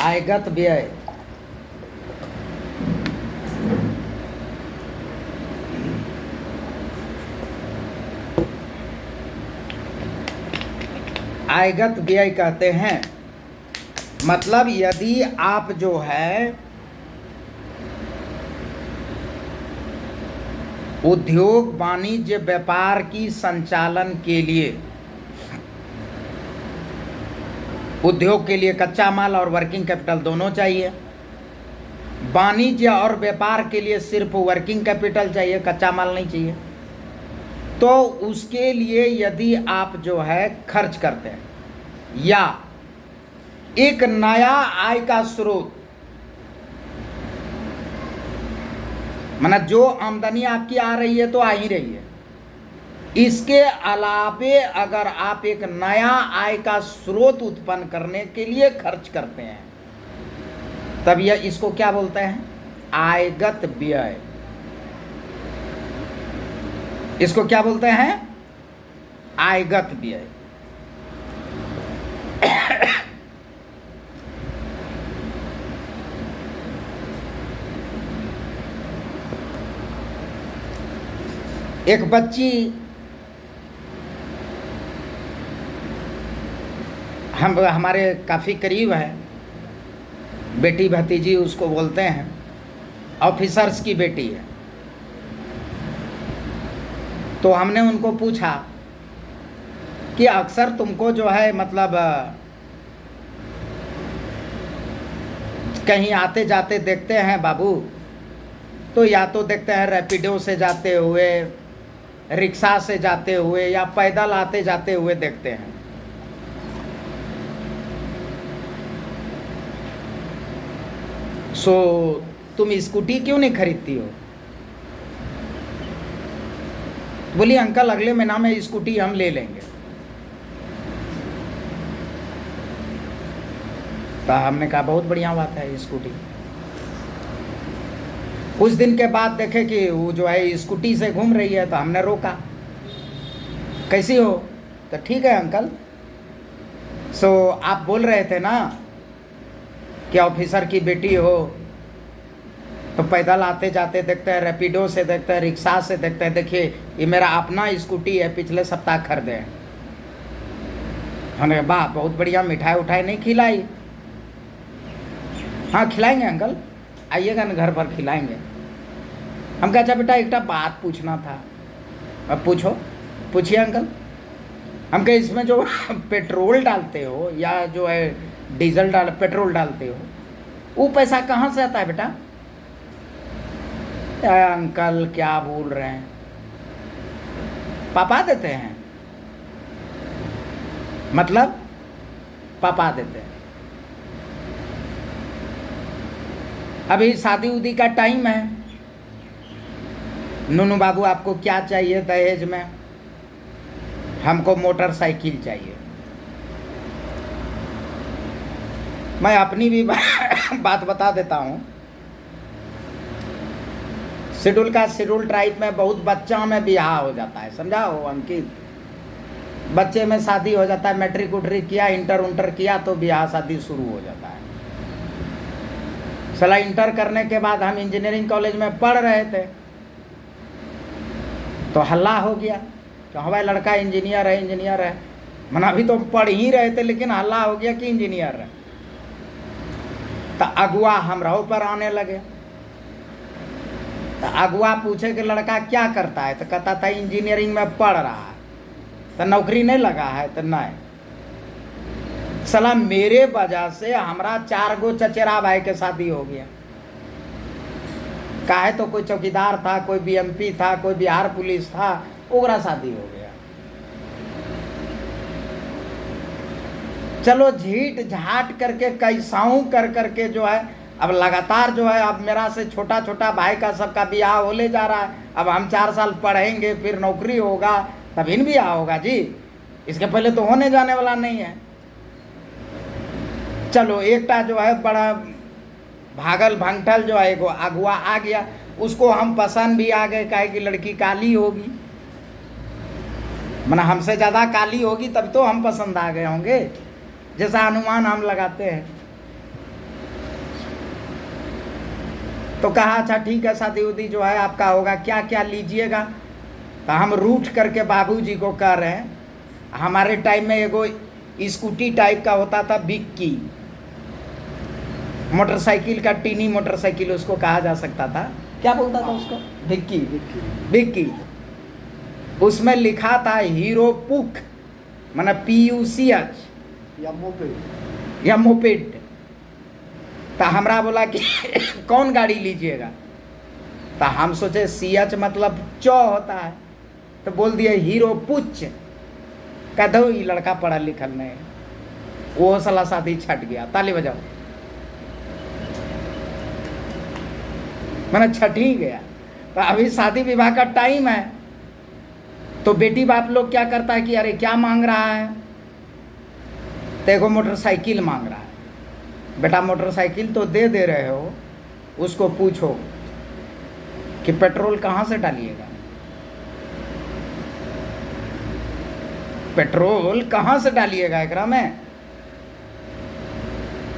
आयगत व्यय आयगत व्यय कहते हैं। मतलब यदि आप जो है उद्योग वाणिज्य व्यापार की संचालन के लिए, उद्योग के लिए कच्चा माल और वर्किंग कैपिटल दोनों चाहिए। वाणिज्य और व्यापार के लिए सिर्फ वर्किंग कैपिटल चाहिए, कच्चा माल नहीं चाहिए। तो उसके लिए यदि आप जो है खर्च करते हैं या एक नया आय का स्रोत, मतलब जो आमदनी आपकी आ रही है तो आ ही रही है, इसके अलावे अगर आप एक नया आय का स्रोत उत्पन्न करने के लिए खर्च करते हैं तब यह इसको क्या बोलते हैं? आयगत व्यय। इसको क्या बोलते हैं? आयगत व्यय। एक बच्ची हमारे काफ़ी करीब है, बेटी भतीजी उसको बोलते हैं, ऑफिसर्स की बेटी है। तो हमने उनको पूछा कि अक्सर तुमको जो है मतलब कहीं आते जाते देखते हैं बाबू, तो या तो देखते हैं रैपिडो से जाते हुए, रिक्शा से जाते हुए या पैदल आते जाते हुए देखते हैं। तुम स्कूटी क्यों नहीं खरीदती हो? बोली अंकल अगले महीना में स्कूटी हम ले लेंगे। तो हमने कहा बहुत बढ़िया बात है स्कूटी। कुछ दिन के बाद देखे कि वो जो है स्कूटी से घूम रही है, तो हमने रोका, कैसी हो? तो ठीक है अंकल। सो आप बोल रहे थे ना कि ऑफिसर की बेटी हो, तो पैदल आते जाते देखते हैं, रैपिडो से देखते हैं, रिक्शा से देखते हैं। देखिए ये मेरा अपना स्कूटी है, पिछले सप्ताह खरीदे हैं। हमने वाह बहुत बढ़िया, मिठाई उठाई नहीं खिलाई? हाँ खिलाएंगे अंकल, आइएगा ना घर पर खिलाएंगे। हम कहा अच्छा बेटा एक बात पूछना था। अब पूछो, पूछिए अंकल। हम कहे इसमें जो पेट्रोल डालते हो या जो है डीजल पेट्रोल डालते हो, वो पैसा कहाँ से आता है बेटा? अंकल क्या बोल रहे हैं, पापा देते हैं? मतलब पापा देते हैं। अभी शादी उदी का टाइम है। नूनू बाबू आपको क्या चाहिए दहेज में? हमको मोटरसाइकिल चाहिए। मैं अपनी भी बात बता देता हूँ। शेड्यूल ट्राइब में बहुत बच्चों में ब्याह हो जाता है, समझा हो अंकित? बच्चे में शादी हो जाता है, मैट्रिक उट्रिक किया, इंटर किया तो ब्याह शादी शुरू हो जाता है। साला इंटर करने के बाद हम इंजीनियरिंग कॉलेज में पढ़ रहे थे, तो हल्ला हो गया कि हमारा लड़का इंजीनियर है। मना अभी तो पढ़ ही रहे थे, लेकिन हल्ला हो गया कि इंजीनियर है। तो अगुआ हमराव पर आने लगे। तो अगुआ पूछे कि लड़का क्या करता है? तो कहता था इंजीनियरिंग में पढ़ रहा है। तो नौकरी नहीं लगा है? तो नहीं। साला मेरे वजह से हमारा 4 गो चचेरा भाई के शादी हो गया। काहे तो कोई चौकीदार था, कोई बीएमपी था, कोई बिहार पुलिस था, ओकरा शादी हो गया। चलो झीट झाट करके कैसाऊ कर करके जो है अब लगातार जो है अब मेरा से छोटा छोटा भाई का सबका ब्याह होले जा रहा है। अब हम 4 साल पढ़ेंगे, फिर नौकरी होगा, तब इन ब्याह होगा जी। इसके पहले तो होने जाने वाला नहीं है। चलो एकटा जो है बड़ा भागल भंगठल जो है अगुआ आ गया, उसको हम पसंद भी आ गए, काहे कि लड़की काली होगी, मना हमसे ज़्यादा काली होगी तब तो हम पसंद आ गए होंगे, जैसा अनुमान हम लगाते हैं। तो कहा अच्छा ठीक है शादी उदी जो है आपका होगा, क्या क्या लीजिएगा? तो हम रूठ करके बाबूजी को कह रहे हैं, हमारे टाइम में एगो स्कूटी टाइप का होता था बिक्की, मोटरसाइकिल का, टीनी मोटरसाइकिल उसको कहा जा सकता था। क्या बोलता था उसको? बिक्की। उसमें लिखा था हीरो पुक, माना PUCH या मोपेड। तो हमरा बोला कि कौन गाड़ी लीजिएगा? तो हम सोचे CH मतलब चौ होता है, तो बोल दिए हीरो पुच। कह दो ये लड़का पढ़ा लिखल नहीं, वो साला शादी छट गया। ताली बजाओ। मैंने छट ही गया। तो अभी शादी विवाह का टाइम है, तो बेटी बाप लोग क्या करता है कि अरे क्या मांग रहा है? देखो मोटरसाइकिल मांग रहा है। बेटा मोटरसाइकिल तो दे रहे हो, उसको पूछो कि पेट्रोल कहाँ से डालिएगा? पेट्रोल कहाँ से डालिएगा एकरा में?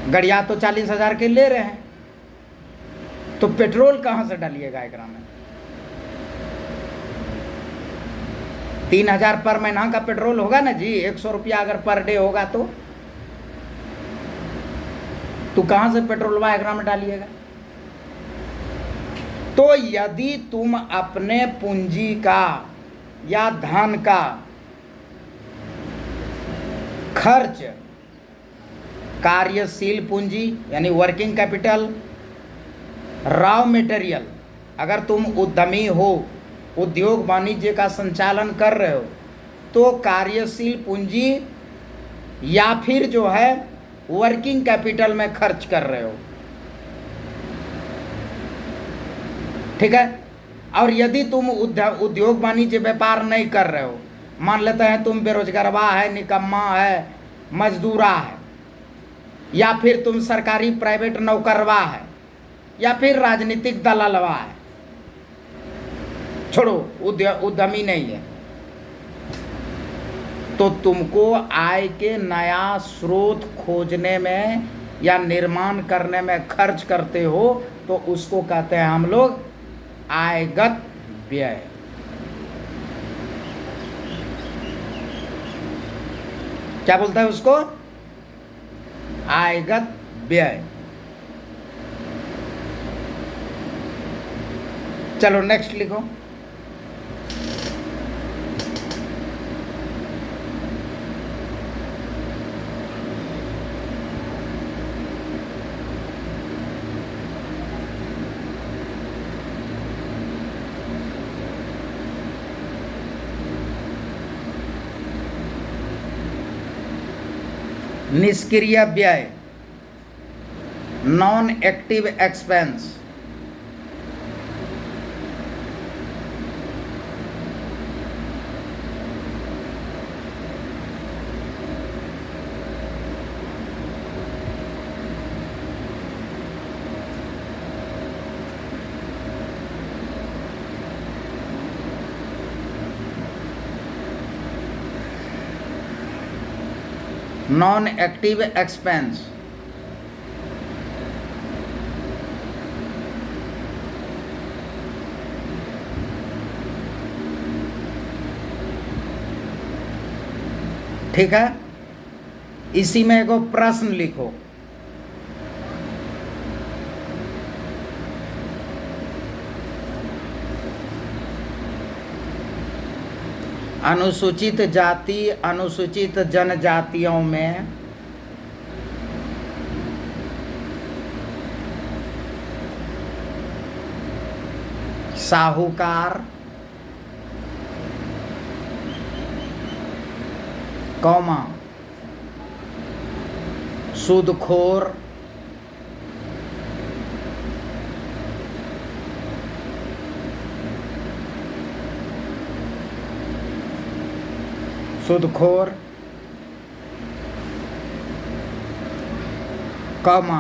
गड़िया तो 40,000 के ले रहे हैं, तो पेट्रोल कहाँ से डालिएगा एकरा में? 3,000 पर महीना का पेट्रोल होगा ना जी, 100 रुपया अगर पर डे होगा तो कहाँ से पेट्रोल एकरा में डालिएगा? तो यदि तुम अपने पूंजी का या धन का खर्च, कार्यशील पूंजी यानी वर्किंग कैपिटल, रॉ मटेरियल, अगर तुम उद्यमी हो, उद्योग वाणिज्य का संचालन कर रहे हो, तो कार्यशील पूंजी या फिर जो है वर्किंग कैपिटल में खर्च कर रहे हो, ठीक है? और यदि तुम उद्योग वाणिज्य व्यापार नहीं कर रहे हो, मान लेते हैं तुम बेरोजगारवा है, निकम्मा है, मजदूरा है, या फिर तुम सरकारी प्राइवेट नौकरवा है, या फिर राजनीतिक दलालवा है, छोड़ो उद्यमी नहीं है, तो तुमको आय के नया स्रोत खोजने में या निर्माण करने में खर्च करते हो, तो उसको कहते हैं हम लोग आयगत व्यय। क्या बोलते हैं उसको? आयगत व्यय। चलो नेक्स्ट लिखो। निष्क्रिय व्यय, non active expense. Non active expense, ठीक है। इसी में एगो प्रश्न लिखो। अनुसूचित जाति अनुसूचित जनजातियों में साहूकार, कौमा सूदखोर, सूदखोर, कौमा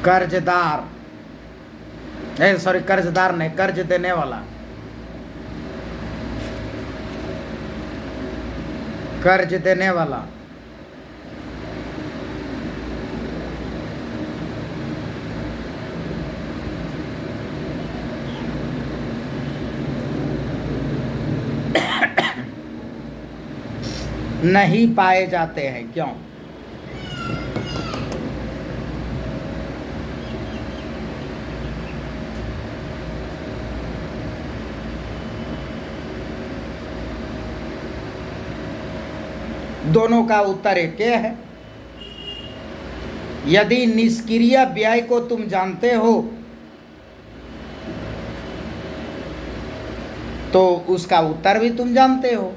कर्जदार, सॉरी कर्जदार नहीं, कर्ज देने वाला, कर्ज देने वाला, नहीं पाए जाते हैं। क्यों? दोनों का उत्तर एक ही है। यदि निष्क्रिय व्यय को तुम जानते हो तो उसका उत्तर भी तुम जानते हो।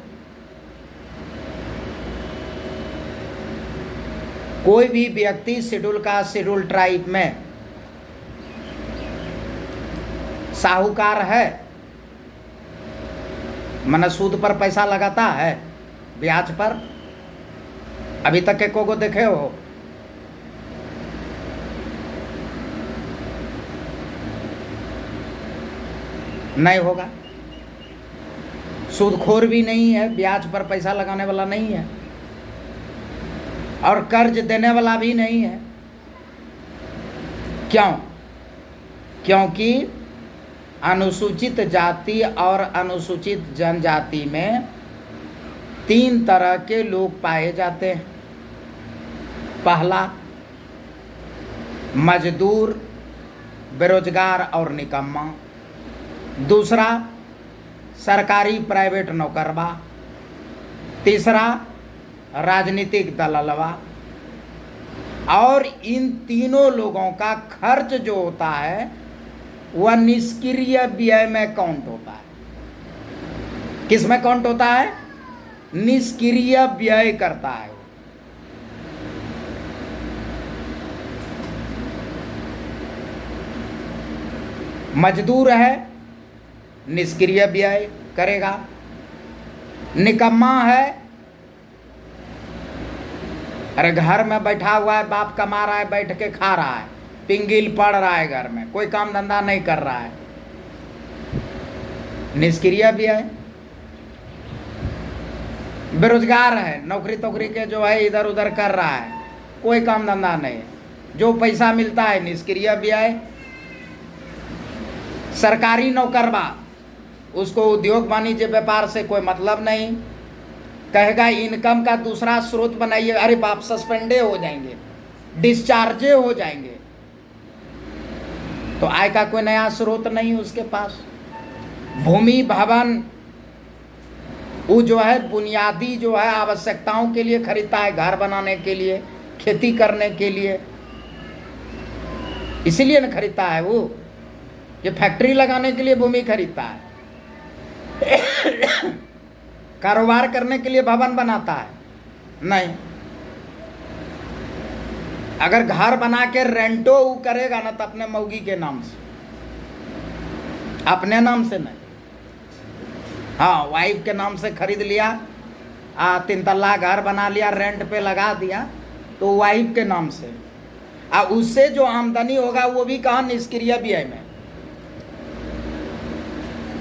कोई भी व्यक्ति शेड्यूल कास्ट शेड्यूल ट्राइब में साहूकार है, मन सूद पर पैसा लगाता है, ब्याज पर। अभी तक के को देखे हो? नहीं होगा। सूदखोर भी नहीं है, ब्याज पर पैसा लगाने वाला नहीं है, और कर्ज देने वाला भी नहीं है। क्यों? क्योंकि अनुसूचित जाति और अनुसूचित जनजाति में 3 तरह के लोग पाए जाते हैं। पहला मजदूर, बेरोजगार और निकम्मा। दूसरा सरकारी प्राइवेट नौकरवा। तीसरा राजनीतिक दलालवा। और इन तीनों लोगों का खर्च जो होता है वह निष्क्रिय व्यय में काउंट होता है। किस में काउंट होता है? निष्क्रिय व्यय करता है। मजदूर है, निष्क्रिय व्यय करेगा। निकम्मा है, अरे घर में बैठा हुआ है, बाप कमा रहा है, बैठ के खा रहा है, पिंगिल पड़ रहा है, घर में कोई काम धंधा नहीं कर रहा है, निष्क्रिय व्यय। बेरोजगार है, नौकरी तोकरी के जो है इधर उधर कर रहा है, कोई काम धंधा नहीं है, जो पैसा मिलता है निष्क्रिय व्यय। सरकारी नौकरवा, उसको उद्योग वाणिज्य व्यापार से कोई मतलब नहीं, कहेगा इनकम का दूसरा स्रोत बनाइए, अरे बाप सस्पेंडे हो जाएंगे, डिस्चार्जे हो जाएंगे, तो आय का कोई नया स्रोत नहीं उसके पास। भूमि भवन वो जो है बुनियादी जो है आवश्यकताओं के लिए खरीदता है, घर बनाने के लिए, खेती करने के लिए, इसीलिए न खरीदता है वो, ये फैक्ट्री लगाने के लिए भूमि खरीदता है, कारोबार करने के लिए भवन बनाता है नहीं। अगर घर बना के रेंटो वो करेगा ना तो अपने मौगी के नाम से, अपने नाम से नहीं। हाँ, वाइफ के नाम से खरीद लिया, 3 तल्ला घर बना लिया, रेंट पे लगा दिया, तो वाइफ के नाम से, उससे जो आमदनी होगा वो भी कहाँ, निष्क्रिय व्यय में।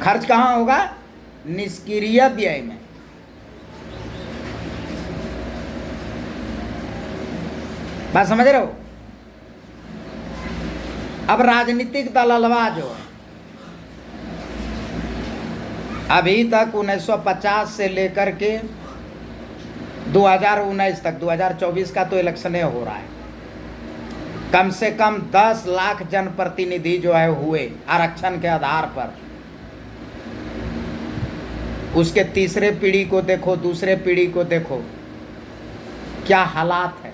खर्च कहाँ होगा, निष्क्रिय व्यय में। बात समझ रहे हो। अब राजनीतिक दललवा जो है, अभी तक 1950 से लेकर के 2019 तक, 2024 का तो इलेक्शनें हो रहा है, कम से कम 10 लाख जनप्रतिनिधि जो है हुए आरक्षण के आधार पर। उसके तीसरे पीढ़ी को देखो, दूसरे पीढ़ी को देखो, क्या हालात है।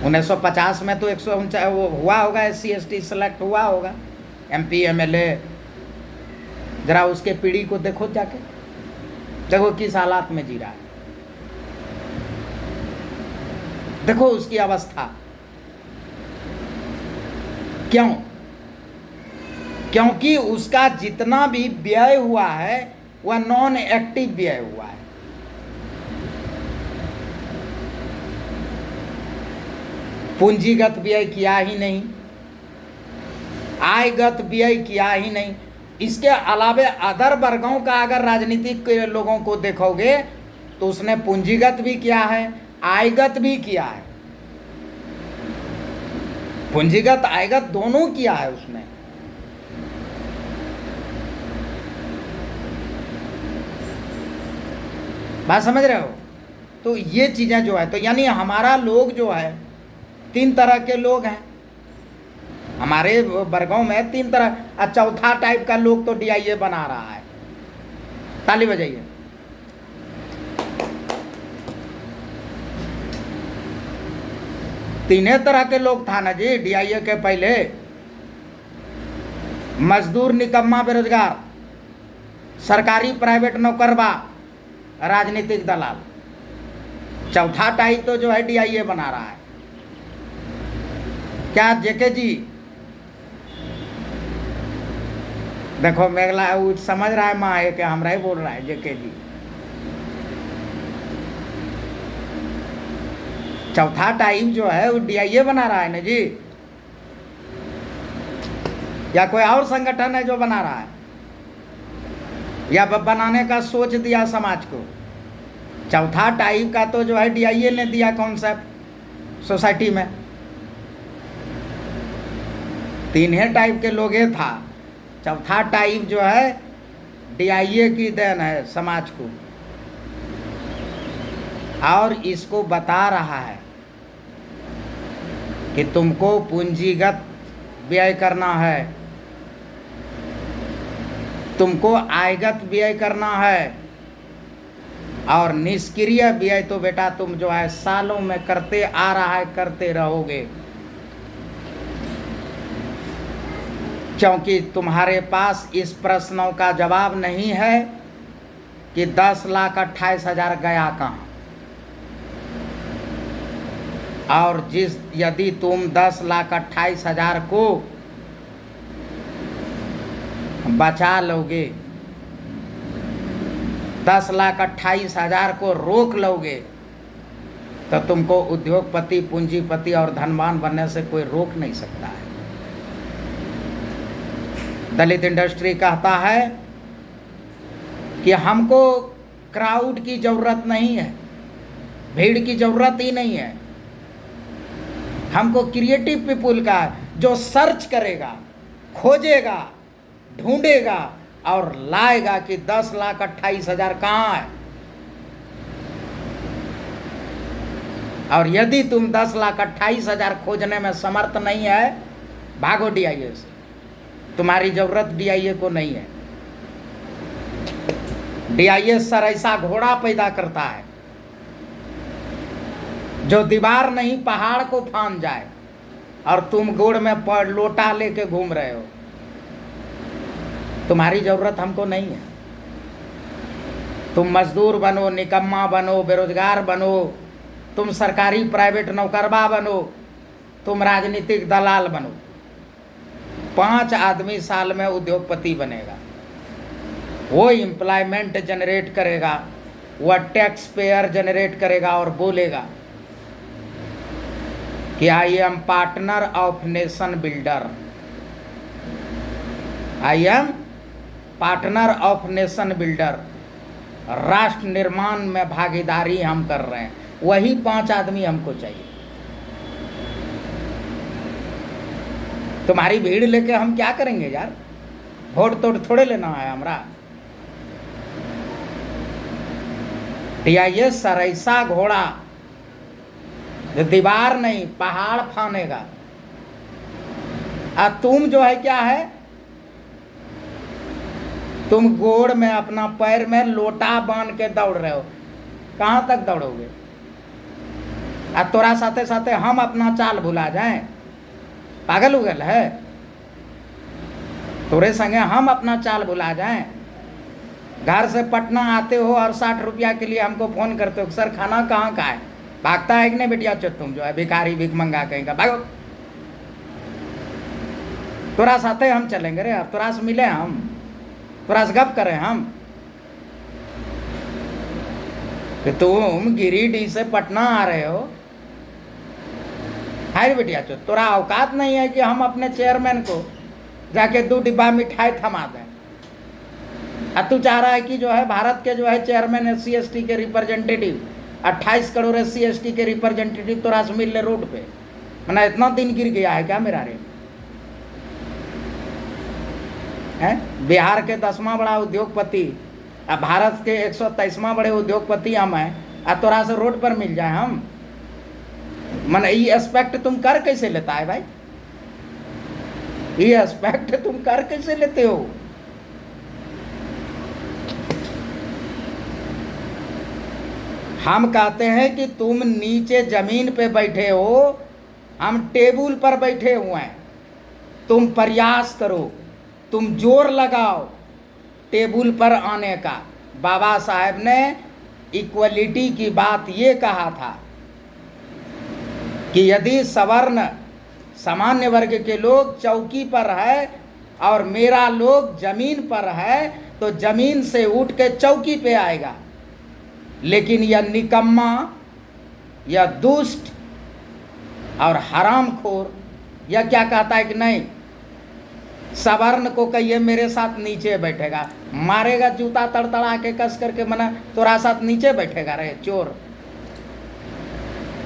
1950 में तो 149 वो हुआ होगा, SC/ST सेलेक्ट हुआ होगा, MP MLA। जरा उसके पीढ़ी को देखो जाके, देखो किस हालात में जी रहा है, देखो उसकी अवस्था। क्यों? क्योंकि उसका जितना भी व्यय हुआ है वह नॉन एक्टिव व्यय हुआ है। पूंजीगत व्यय किया ही नहीं, आयगत व्यय किया ही नहीं। इसके अलावे अदर वर्गों का अगर राजनीतिक लोगों को देखोगे तो उसने पूंजीगत भी किया है, आयगत भी किया है, पूंजीगत आयगत दोनों किया है उसने। बात समझ रहे हो। तो ये चीजें जो है, तो यानी हमारा लोग जो है 3 तरह के लोग हैं हमारे वर्गों में, 3 तरह। चौथा टाइप का लोग तो DIA बना रहा है, ताली बजाइए। तीन तरह के लोग था ना जी DIA के पहले, मजदूर, निकम्मा, बेरोजगार, सरकारी प्राइवेट नौकरवा, राजनीतिक दलाल। चौथा टाइप तो जो है DIA बना रहा है। क्या JK जी देखो, मेघला वो समझ रहा है, माँ के हमरा ही बोल रहा है JK जी। चौथा टाइप जो है वो DIA बना रहा है ना जी, या कोई और संगठन है जो बना रहा है, या बनाने का सोच दिया समाज को। चौथा टाइप का तो जो है DIA ने दिया कॉन्सेप्ट सोसाइटी में। 3 टाइप के लोग ये था, चौथा टाइप जो है DIA की देन है समाज को, और इसको बता रहा है कि तुमको पूंजीगत व्यय करना है, तुमको आयगत व्यय करना है, और निष्क्रिय व्यय तो बेटा तुम जो है सालों में करते आ रहा है, करते रहोगे, क्योंकि तुम्हारे पास इस प्रश्नों का जवाब नहीं है कि 10,28,000 गया कहाँ। और यदि तुम 10,28,000 को बचा लोगे, 10,28,000 को रोक लोगे, तो तुमको उद्योगपति, पूंजीपति और धनवान बनने से कोई रोक नहीं सकता है। दलित इंडस्ट्री कहता है कि हमको क्राउड की जरूरत नहीं है, भीड़ की जरूरत ही नहीं है, हमको क्रिएटिव पीपुल का, जो सर्च करेगा, खोजेगा, ढूंढेगा और लाएगा कि 10,28,000 कहाँ है। और यदि तुम 10,28,000 खोजने में समर्थ नहीं है, भागो DIA से, तुम्हारी जरूरत DIA को नहीं है। DIA सर ऐसा घोड़ा पैदा करता है जो दीवार नहीं पहाड़ को फांद जाए, और तुम गोड़ में लोटा लेके घूम रहे हो। तुम्हारी जरूरत हमको नहीं है। तुम मजदूर बनो, निकम्मा बनो, बेरोजगार बनो, तुम सरकारी प्राइवेट नौकरबा बनो, तुम राजनीतिक दलाल बनो, 5 आदमी साल में उद्योगपति बनेगा, वो एम्प्लॉयमेंट जनरेट करेगा, वह टैक्स पेयर जनरेट करेगा और बोलेगा कि I am partner of nation builder, I am partner of nation builder, राष्ट्र निर्माण में भागीदारी हम कर रहे हैं। वही 5 आदमी हमको चाहिए। तुम्हारी भीड़ लेके हम क्या करेंगे यार? वोट तो थोड़े लेना है हमरा। DIA सर ऐसा घोड़ा जो दीवार नहीं पहाड़ फानेगा, और तुम जो है क्या है, तुम गोड़ में अपना पैर में लोटा बांध के दौड़ रहे हो। कहाँ तक दौड़ोगे? और तोरा साथे साथे हम अपना चाल भुला जाएं? पागल उगल है? तोरे संगे हम अपना चाल भुला जाएं? घर से पटना आते हो और 60 रुपया के लिए हमको फोन करते हो, सर खाना कहाँ का है? भागता है कि नहीं बेटिया चो, तुम जो है भिखारी, भीख मंगा कहेंगे, भागो। तोरा साथे हम चलेंगे रे, अब तोरा से मिले हम, तोरा से गप करें हम कि तुम गिरिडीह से पटना आ रहे हो? हाय बेटिया चो, तोरा औकात नहीं है कि हम अपने चेयरमैन को जाके 2 डिब्बा मिठाई थमा दें। अब तू चाह रहा है कि जो है भारत के जो है चेयरमैन SC/ST के रिप्रेजेंटेटिव, 28 करोड़ SC/ST के रिप्रेजेंटेटिव तोरा से मिल ले रोड पे। मना इतना दिन गिर गया है क्या मेरा रे? हैं? बिहार के 10वां बड़ा उद्योगपति, अब भारत के 123वां बड़े उद्योगपति हम हैं, और तोरा से रोड पर मिल जाए हम? मन ये एस्पेक्ट तुम कर कैसे लेता है भाई? ये एस्पेक्ट तुम कर कैसे लेते हो? हम कहते हैं कि तुम नीचे जमीन पे बैठे हो, हम टेबल पर बैठे हुए हैं। तुम प्रयास करो, तुम जोर लगाओ टेबल पर आने का। बाबा साहब ने इक्वलिटी की बात ये कहा था कि यदि सवर्ण सामान्य वर्ग के लोग चौकी पर है और मेरा लोग जमीन पर है, तो जमीन से उठ के चौकी पे आएगा। लेकिन यह निकम्मा, यह दुष्ट और हरामखोर, यह क्या कहता है कि नहीं, सवर्ण को कहिए मेरे साथ नीचे बैठेगा, मारेगा जूता तड़तड़ा के कस करके, मना तोरा साथ नीचे बैठेगा रे चोर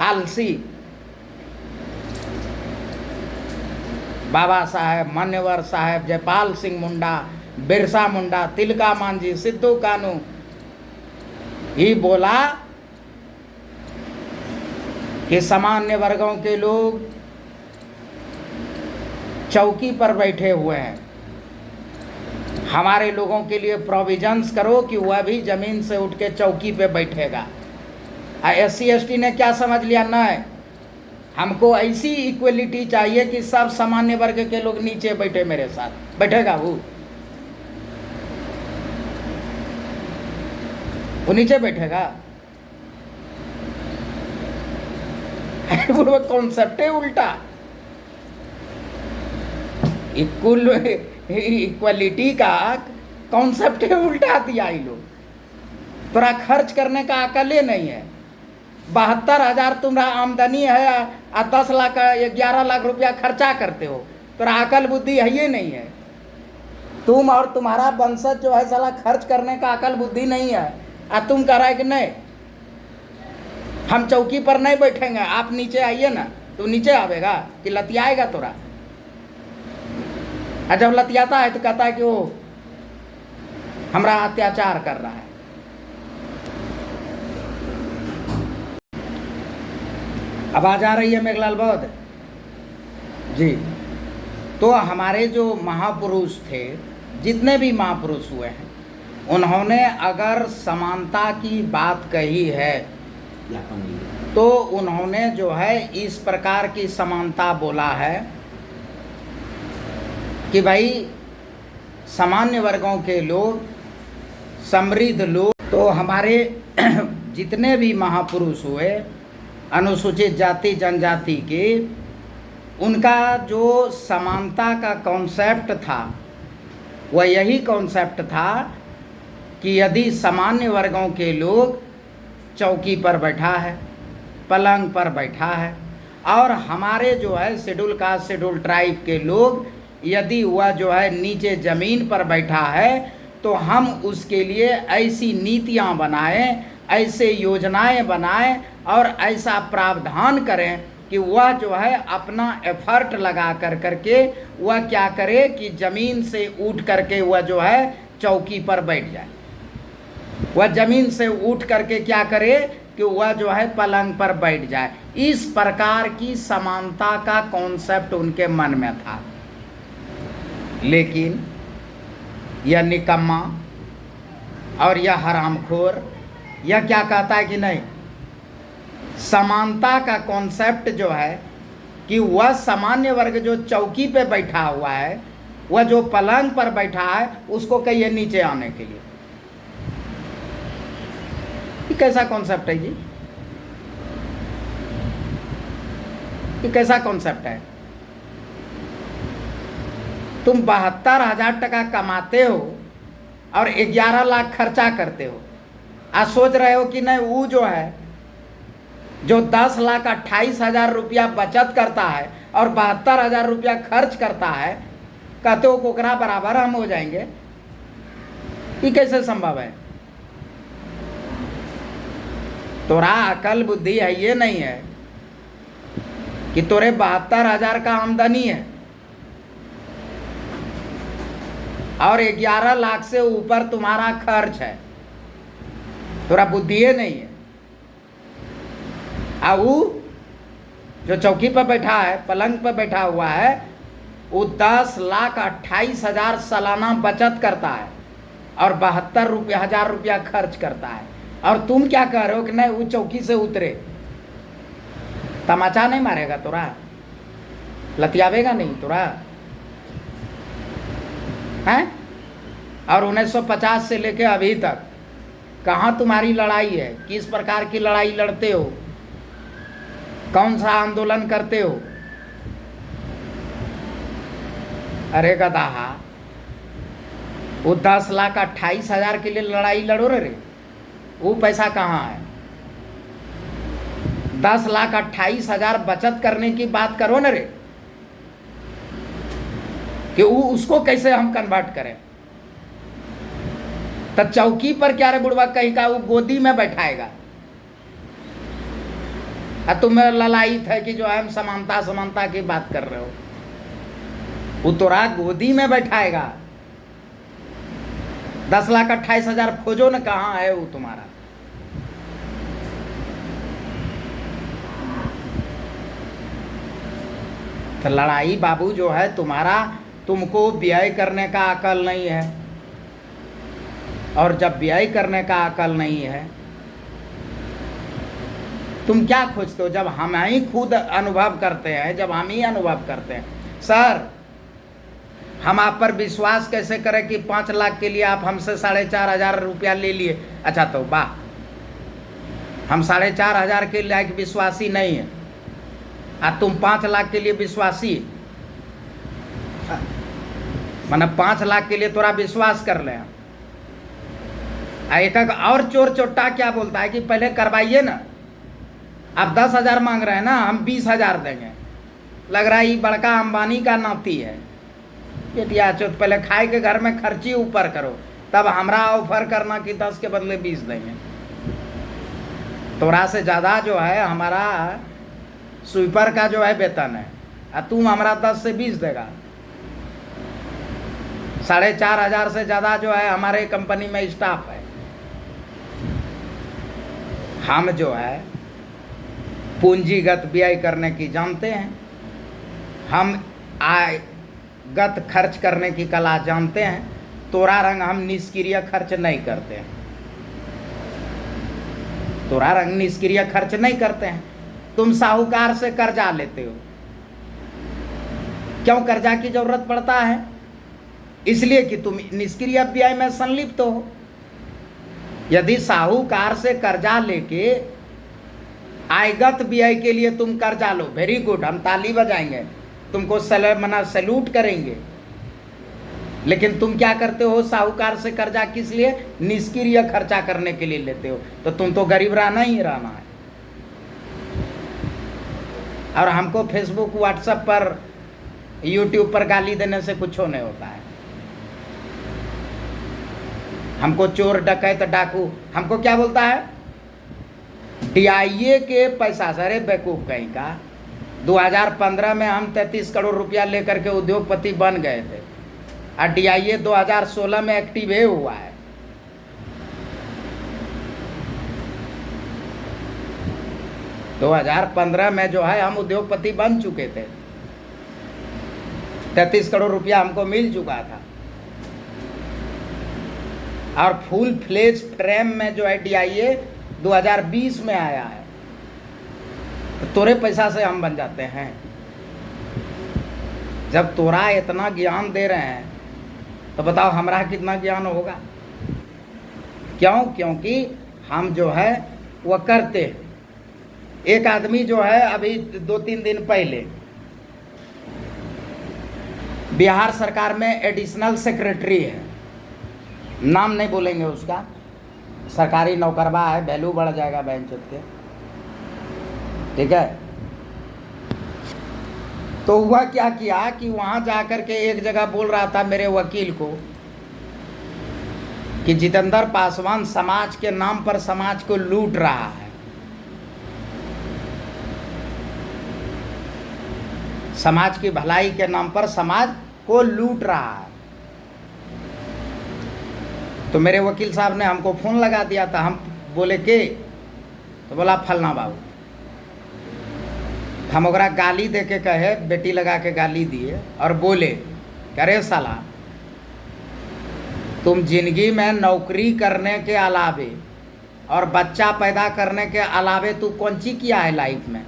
आलसी। बाबा साहेब, मान्यवर साहेब, जयपाल सिंह मुंडा, बिरसा मुंडा, तिलका मांझी, सिद्धू कानू ही बोला कि सामान्य वर्गों के लोग चौकी पर बैठे हुए हैं, हमारे लोगों के लिए प्रोविजंस करो कि वह भी जमीन से उठ के चौकी पे बैठेगा। SC/ST ने क्या समझ लिया? नहीं, हमको ऐसी इक्वलिटी चाहिए कि सब सामान्य वर्ग के लोग नीचे बैठे मेरे साथ। बैठेगा वो नीचे बैठेगा? कॉन्सेप्ट है उल्टा। इक्वलिटी का कॉन्सेप्ट ही उल्टा दिया ये लोग। तोरा खर्च करने का अकल ही नहीं है। 72,000 तुम्हारा आमदनी है और 10 लाख 11 लाख रुपया खर्चा करते हो। तोरा अकल बुद्धि है ही नहीं है। तुम और तुम्हारा वंशज जो है साला खर्च करने का अकल बुद्धि नहीं है। और तुम कह रहा है कि नहीं हम चौकी पर नहीं बैठेंगे, आप नीचे आइए ना। तू नीचे आवेगा कि लतियाएगा तोरा? और जब लतियाता है तो कहता है कि वो हमरा अत्याचार कर रहा है। आवाज आ रही है मेघलाल बौद्ध जी? तो हमारे जो महापुरुष थे, जितने भी महापुरुष हुए हैं, उन्होंने अगर समानता की बात कही है तो उन्होंने जो है इस प्रकार की समानता बोला है कि भाई सामान्य वर्गों के लोग, समृद्ध लोग, तो हमारे जितने भी महापुरुष हुए अनुसूचित जाति जनजाति के, उनका जो समानता का कॉन्सेप्ट था वह यही कॉन्सेप्ट था कि यदि सामान्य वर्गों के लोग चौकी पर बैठा है, पलंग पर बैठा है, और हमारे जो है शेड्यूल कास्ट शेड्यूल ट्राइब के लोग यदि वह जो है नीचे ज़मीन पर बैठा है, तो हम उसके लिए ऐसी नीतियां बनाएं, ऐसे योजनाएं बनाएं और ऐसा प्रावधान करें कि वह जो है अपना एफर्ट लगा करके वह क्या करे कि ज़मीन से उठ करके वह जो है चौकी पर बैठ जाए। वह ज़मीन से उठ करके क्या करे कि वह जो है पलंग पर बैठ जाए। इस प्रकार की समानता का कॉन्सेप्ट उनके मन में था। लेकिन यह निकम्मा और यह हरामखोर यह क्या कहता है कि नहीं, समानता का कॉन्सेप्ट जो है कि वह सामान्य वर्ग जो चौकी पे बैठा हुआ है, वह जो पलंग पर बैठा है, उसको कहिए नीचे आने के लिए। ये कैसा कॉन्सेप्ट है जी? ये कैसा कॉन्सेप्ट है? तुम 72,000 टका कमाते हो और 11 लाख खर्चा करते हो। आज सोच रहे हो कि नहीं वो जो है जो 10,28,000 रुपया बचत करता है और 72,000 रुपया खर्च करता है, कहते हो कोकरा बराबर हम हो जाएंगे। ये कैसे संभव है? तोरा अकल बुद्धि है ये नहीं है कि तोरे 72,000 का आमदनी है और 11 लाख से ऊपर तुम्हारा खर्च है। तोरा बुद्धि नहीं है। वो जो चौकी पर बैठा है, पलंग पर बैठा हुआ है, वो 10,28,000 सालाना बचत करता है और 72,000 रुपया खर्च करता है। और तुम क्या कह रहे हो कि नहीं वो चौकी से उतरे? तमाचा नहीं मारेगा तोरा? लतियावेगा नहीं तोरा? हैं? और 1950 से लेके अभी तक कहाँ तुम्हारी लड़ाई है? किस प्रकार की लड़ाई लड़ते हो? कौन सा आंदोलन करते हो? अरे गधा, वो 10,28,000 के लिए लड़ाई लड़ो रे। वो पैसा कहाँ है? 10,28,000 बचत करने की बात करो न रे, कि वो उसको कैसे हम कन्वर्ट करें। तो चौकी पर क्या रे बुढ़वा कहीं का वो गोदी में बैठाएगा। तुम ललायित है कि जो है हम समानता समानता की बात कर रहे हो। वो तोरा गोदी में बैठाएगा। 10,28,000 खोजो न कहाँ है वो तुम्हारा। तो लड़ाई बाबू जो है तुम्हारा, तुमको व्यय करने का अकल नहीं है। और जब व्यय करने का अकल नहीं है, तुम क्या खोजते हो? जब हम ही खुद अनुभव करते हैं, जब हम ही अनुभव करते हैं, सर हम आप पर विश्वास कैसे करें कि 5 लाख के लिए आप हमसे 4,500 रुपया ले लिए। अच्छा तो वाह, हम 4,500 के लायक विश्वासी नहीं है, तुम 5 लाख के लिए विश्वासी। माना 5 लाख के लिए थोड़ा विश्वास कर ले। एक और चोर चोट्टा क्या बोलता है कि पहले करवाइए ना, आप 10,000 मांग रहे हैं ना, हम 20,000 देंगे। लग रहा है ये बड़का अंबानी का नाती है। बेटिया चोत पहले खाए के घर में खर्ची ऊपर करो, तब हमरा ऑफर करना कि 10 के बदले 20 देंगे। तोरा से ज़्यादा जो है हमारा स्वीपर का जो है वेतन है, और तुम हमारा 10 से 20 देगा। 4,500 से ज़्यादा जो है हमारे कंपनी में स्टाफ है। हम जो है पूंजीगत व्यय करने की जानते हैं, हम आयगत खर्च करने की कला जानते हैं। तोरा रंग हम निष्क्रिय खर्च नहीं करते हैं, तोरा रंग निष्क्रिय खर्च नहीं करते हैं। तुम साहूकार से कर्जा लेते हो, क्यों कर्जा की जरूरत पड़ता है? इसलिए कि तुम निष्क्रिय व्यय में संलिप्त हो। यदि साहूकार से कर्जा लेके आयगत व्यय के लिए तुम कर्जा लो, वेरी गुड, हम ताली बजाएंगे, तुमको सैल्यूट करेंगे। लेकिन तुम क्या करते हो? साहूकार से कर्जा किस लिए? निष्क्रिय खर्चा करने के लिए लेते हो। तो तुम तो गरीब रहना ही रहना है। और हमको फेसबुक, व्हाट्सएप पर, यूट्यूब पर गाली देने से कुछ नहीं होता है। हमको चोर, डकैत, डाकू हमको क्या बोलता है? DIA के पैसा से। अरे बेवकूफ कहीं का, 2015 में हम 33 करोड़ रुपया लेकर के उद्योगपति बन गए थे, और DIA 2016 में एक्टिव हुआ है। तो 2015 में जो है हम उद्योगपति बन चुके थे, 33 करोड़ रुपया हमको मिल चुका था। और फुल फ्लेज फ्रेम में जो है DIA 2020 में आया है। तो तोरे पैसा से हम बन जाते हैं। जब तोरा इतना ज्ञान दे रहे हैं तो बताओ हमारा कितना ज्ञान होगा? क्यों? क्योंकि हम जो है वो करते हैं। एक आदमी जो है अभी 2-3 दिन पहले बिहार सरकार में एडिशनल सेक्रेटरी है, नाम नहीं बोलेंगे उसका, सरकारी नौकरवा है, वैल्यू बढ़ जाएगा बैंक के, ठीक है। तो हुआ क्या किया कि वहां जाकर के एक जगह बोल रहा था मेरे वकील को कि जितेंद्र पासवान समाज के नाम पर समाज को लूट रहा है। समाज की भलाई के नाम पर समाज को लूट रहा है। तो मेरे वकील साहब ने हमको फ़ोन लगा दिया था। हम बोले के, तो बोला फलना बाबू। हम ओकरा गाली दे के कहे, बेटी लगा के गाली दिए और बोले करे साला, तुम जिंदगी में नौकरी करने के अलावे और बच्चा पैदा करने के अलावे तू कौन सी किया है लाइफ में?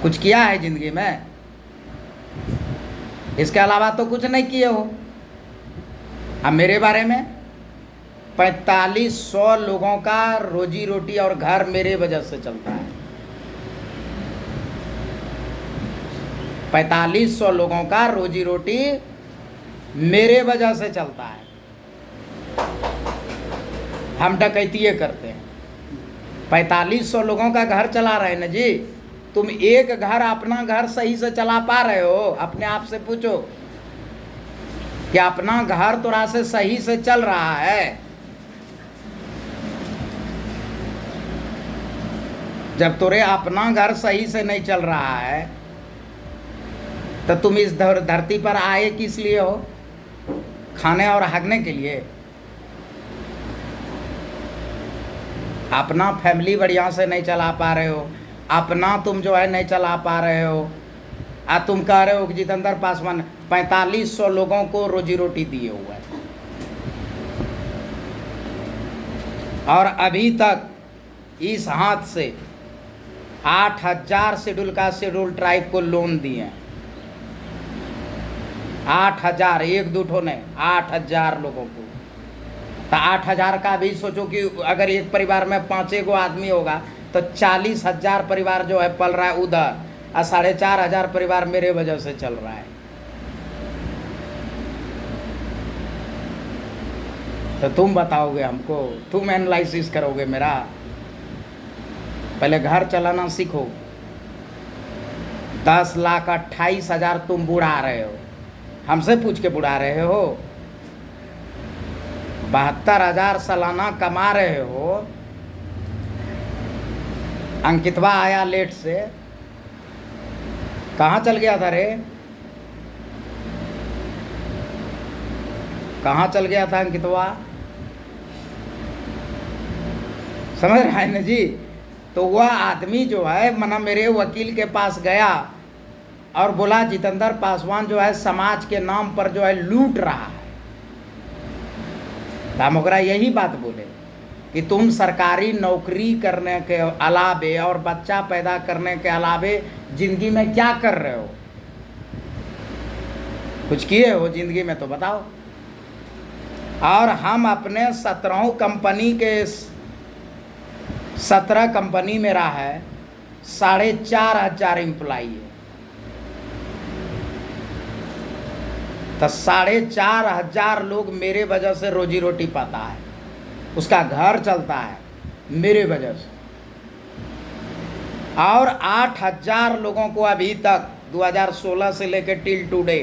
कुछ किया है जिंदगी में? इसके अलावा तो कुछ नहीं किए हो। अब मेरे बारे में 4500 लोगों का रोजी रोटी और घर मेरे वजह से चलता है। 4500 लोगों का रोजी रोटी मेरे वजह से चलता है। हम डकैतिये करते हैं, 4500 लोगों का घर चला रहे हैं ना जी। तुम एक घर, अपना घर सही से चला पा रहे हो? अपने आप से पूछो कि अपना घर तोरा से सही से चल रहा है? जब तोरे अपना घर सही से नहीं चल रहा है तो तुम इस धरती पर आए किस लिए हो? खाने और हगने के लिए। अपना फैमिली बढ़िया से नहीं चला पा रहे हो, अपना तुम जो है नहीं चला पा रहे हो, तुम कह रहे हो कि जितेंद्र पासवान 4500 लोगों को रोजी रोटी दिए हुए है। और अभी तक इस हाथ से 8000 शेड्यूल ट्राइब को लोन दिए हैं। 8000, एक दो ठो नहीं, 8000 लोगों को। तो 8000 का भी सोचो कि अगर एक परिवार में 5 गो आदमी होगा तो 40,000 परिवार जो है पल रहा है उधर, और 4500 परिवार मेरे वजह से चल रहा है। तो तुम बताओगे हमको, तुम एनालिसिस करोगे मेरा। पहले घर चलाना सीखो। 10,28,000 तुम बुढ़ा रहे हो, हमसे पूछ के बुढ़ा रहे हो। 72,000 सालाना कमा रहे हो। अंकितवा आया लेट से, कहाँ चल गया था रे? कहाँ चल गया था अंकितवा? समझ रहे हैं ना जी? तो वह आदमी जो है मना मेरे वकील के पास गया और बोला जितेंद्र पासवान जो है समाज के नाम पर जो है लूट रहा है। हम ओकरा यही बात बोले कि तुम सरकारी नौकरी करने के अलावे और बच्चा पैदा करने के अलावे जिंदगी में क्या कर रहे हो? कुछ किए हो जिंदगी में तो बताओ। और हम अपने 17 कंपनी के 17 कंपनी मेरा है, 4,500 एम्प्लाई है। तो 4,500 लोग मेरे वजह से रोजी रोटी पाता है, उसका घर चलता है मेरे वजह से। और 8,000 लोगों को अभी तक 2016 से लेकर टिल टुडे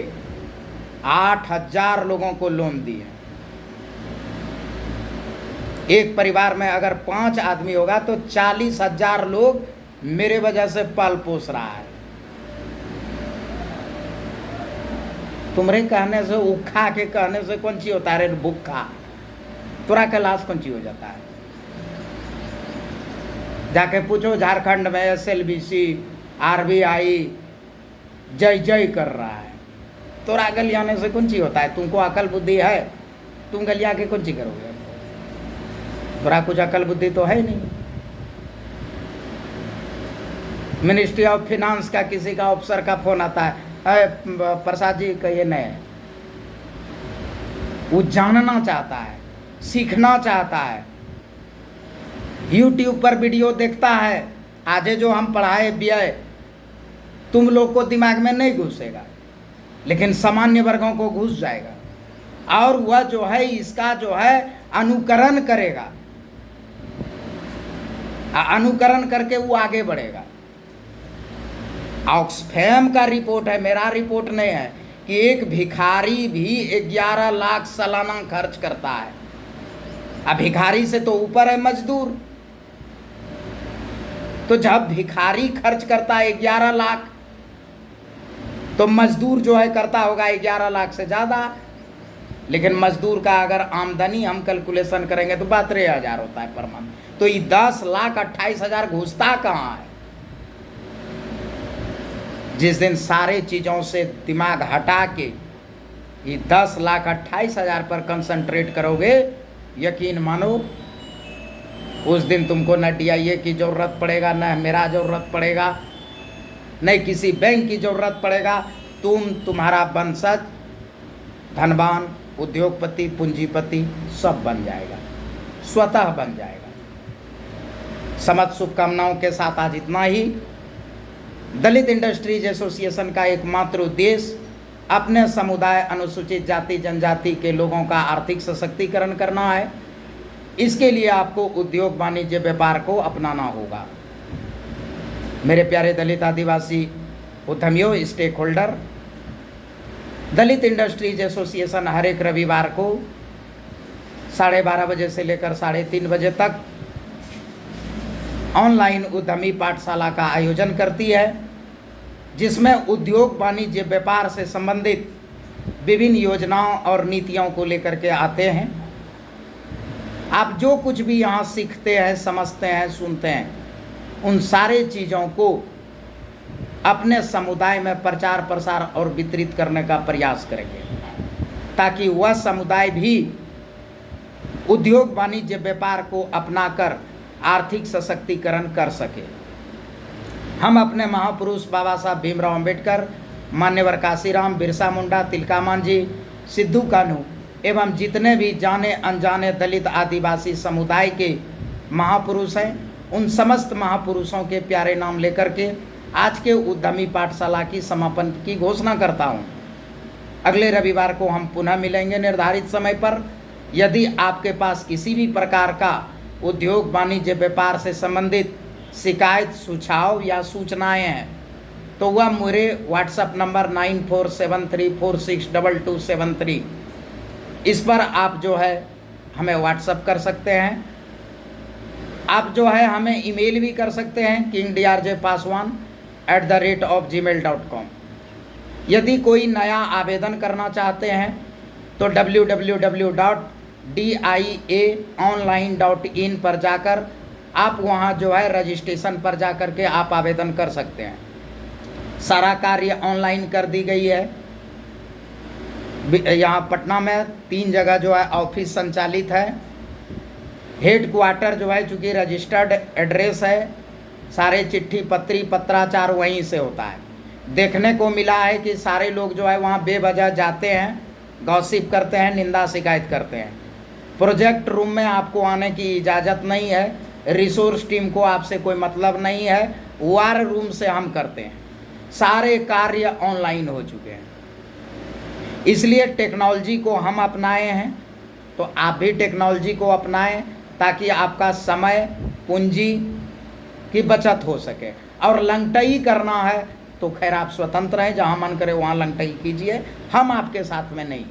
8,000 लोगों को लोन दिए। एक परिवार में अगर 5 आदमी होगा तो 40,000 लोग मेरे वजह से पाल पोस रहा है। तुम्हारे कहने से, उखा के कहने से कौन सी होता है रे भूखा? तुरा का लाश कौन सी हो जाता है? जाके पूछो झारखंड में SLBC RBI जय जय कर रहा है। तुरा गलियाने से कौन सी होता है? तुमको अकल बुद्धि है? तुम गलिया के कौन सी करोगे? तुरा कुछ अकल बुद्धि तो है नहीं। मिनिस्ट्री ऑफ फिनांस का किसी का ऑफिसर का फोन आता है, प्रसाद जी कहिए नहीं। वो जानना चाहता है, सीखना चाहता है, YouTube पर वीडियो देखता है। आज जो हम पढ़ाए व्यय तुम लोग को दिमाग में नहीं घुसेगा, लेकिन सामान्य वर्गों को घुस जाएगा और वह जो है इसका जो है अनुकरण करेगा। अनुकरण करके वो आगे बढ़ेगा। ऑक्सफैम का रिपोर्ट है, मेरा रिपोर्ट नहीं है, कि एक भिखारी भी 11 लाख सालाना खर्च करता है। अब भिखारी से तो ऊपर है मजदूर। तो जब भिखारी खर्च करता है 11 लाख, तो मजदूर जो है करता होगा 11 लाख से ज़्यादा। लेकिन मजदूर का अगर आमदनी हम कैलकुलेशन करेंगे तो 72,000 होता है पर मंथ। तो ये 10,28,000 घुसता कहाँ है? जिस दिन सारे चीज़ों से दिमाग हटा के ये 10,28,000 पर कंसंट्रेट करोगे, यकीन मानो उस दिन तुमको न DIA की ज़रूरत पड़ेगा, न मेरा ज़रूरत पड़ेगा, न किसी बैंक की ज़रूरत पड़ेगा। तुम्हारा वंशज धनवान, उद्योगपति, पूंजीपति सब बन जाएगा, स्वतः बन जाएगा। समझ शुभकामनाओं के साथ आज इतना ही। दलित इंडस्ट्रीज एसोसिएशन का एकमात्र उद्देश्य अपने समुदाय अनुसूचित जाति जनजाति के लोगों का आर्थिक सशक्तिकरण करना है। इसके लिए आपको उद्योग वाणिज्य व्यापार को अपनाना होगा। मेरे प्यारे दलित आदिवासी उद्यमियों, स्टेक होल्डर, दलित इंडस्ट्रीज एसोसिएशन हर एक रविवार को 12:30 बजे से लेकर 3:30 बजे तक ऑनलाइन उद्यमी पाठशाला का आयोजन करती है, जिसमें उद्योग वाणिज्य व्यापार से संबंधित विभिन्न योजनाओं और नीतियों को लेकर के आते हैं। आप जो कुछ भी यहाँ सीखते हैं, समझते हैं, सुनते हैं, उन सारे चीज़ों को अपने समुदाय में प्रचार प्रसार और वितरित करने का प्रयास करेंगे, ताकि वह समुदाय भी उद्योग वाणिज्य व्यापार को अपनाकर आर्थिक सशक्तिकरण कर सके। हम अपने महापुरुष बाबा साहब भीमराव अंबेडकर, मान्यवर काशीराम, बिरसा मुंडा, तिलका मांझी, सिद्धू कान्हू एवं जितने भी जाने अनजाने दलित आदिवासी समुदाय के महापुरुष हैं, उन समस्त महापुरुषों के प्यारे नाम लेकर के आज के उद्यमी पाठशाला की समापन की घोषणा करता हूं। अगले रविवार को हम पुनः मिलेंगे निर्धारित समय पर। यदि आपके पास किसी भी प्रकार का उद्योग वाणिज्य व्यापार से संबंधित शिकायत, सुझाव या सूचनाएं हैं तो वह मेरे व्हाट्सएप नंबर 9473462273 इस पर आप जो है हमें व्हाट्सएप कर सकते हैं। आप जो है हमें ईमेल भी कर सकते हैं kingdrjpaswan@gmail.com। यदि कोई नया आवेदन करना चाहते हैं तो www.diaonline.in पर जाकर आप वहां जो है रजिस्ट्रेशन पर जाकर के आप आवेदन कर सकते हैं। सारा कार्य ऑनलाइन कर दी गई है। यहाँ पटना में 3 जगह जो है ऑफिस संचालित है। हेड क्वार्टर जो है चूँकि रजिस्टर्ड एड्रेस है, सारे चिट्ठी पत्री पत्राचार वहीं से होता है। देखने को मिला है कि सारे लोग जो है वहाँ बेवजह जाते हैं, गॉसिप करते हैं, निंदा शिकायत करते हैं। प्रोजेक्ट रूम में आपको आने की इजाज़त नहीं है, रिसोर्स टीम को आपसे कोई मतलब नहीं है, वार रूम से हम करते हैं। सारे कार्य ऑनलाइन हो चुके हैं, इसलिए टेक्नोलॉजी को हम अपनाए हैं, तो आप भी टेक्नोलॉजी को अपनाएं ताकि आपका समय पूंजी की बचत हो सके। और लंगटई करना है तो खैर आप स्वतंत्र हैं, जहाँ मन करे वहाँ लंगटई कीजिए, हम आपके साथ में नहीं।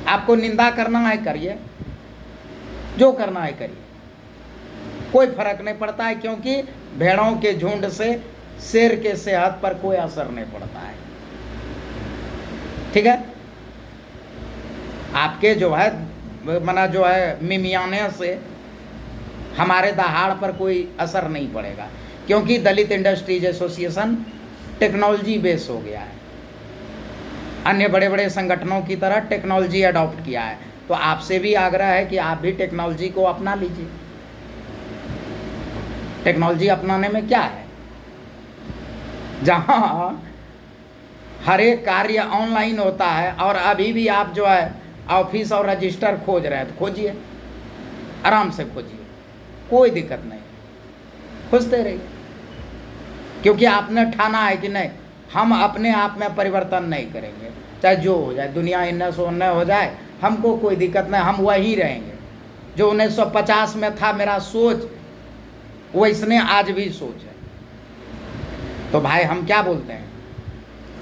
आपको निंदा करना है करिए, जो करना है करिए, कोई फर्क नहीं पड़ता है, क्योंकि भेड़ों के झुंड से शेर के सेहत पर कोई असर नहीं पड़ता है। ठीक है, आपके जो है मना जो है मिमियाने से हमारे दहाड़ पर कोई असर नहीं पड़ेगा, क्योंकि दलित इंडस्ट्रीज एसोसिएशन टेक्नोलॉजी बेस हो गया है। अन्य बड़े बड़े संगठनों की तरह टेक्नोलॉजी अडॉप्ट किया है। तो आपसे भी आग्रह है कि आप भी टेक्नोलॉजी को अपना लीजिए। टेक्नोलॉजी अपनाने में क्या है, जहाँ हर एक कार्य ऑनलाइन होता है और अभी भी आप जो है ऑफिस और रजिस्टर खोज रहे हैं तो खोजिए, आराम से खोजिए, कोई दिक्कत नहीं, खोजते रहिए। क्योंकि आपने ठाना है कि नहीं, हम अपने आप में परिवर्तन नहीं करेंगे, चाहे जो हो जाए, दुनिया इन्ने सो उन्ने हो जाए, हमको कोई दिक्कत नहीं, हम वही रहेंगे। जो 1950 में था मेरा सोच, वैसने आज भी सोच है। तो भाई हम क्या बोलते हैं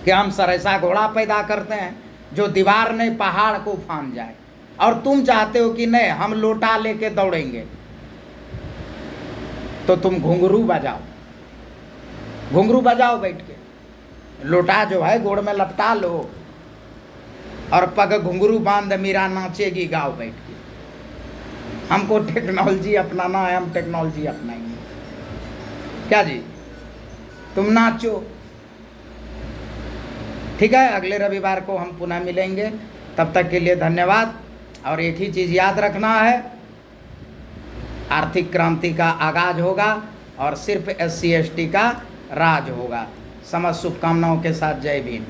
कि हम सरैसा घोड़ा पैदा करते हैं जो दीवार नहीं पहाड़ को फान जाए, और तुम चाहते हो कि नहीं हम लोटा लेके दौड़ेंगे, तो तुम घुंघरू बजाओ, घुंघरू बजाओ बैठ के, लोटा जो है गोड़ में लपटा लो और पग घुंघरू बांध मीरा नाचेगी गाओ बैठ के। हमको टेक्नोलॉजी अपनाना है, हम टेक्नोलॉजी अपनाएंगे। क्या जी, तुम नाचो। ठीक है, अगले रविवार को हम पुनः मिलेंगे, तब तक के लिए धन्यवाद। और एक ही चीज़ याद रखना है, आर्थिक क्रांति का आगाज होगा और सिर्फ SC ST का राज होगा। समस्त शुभकामनाओं के साथ जय भीम।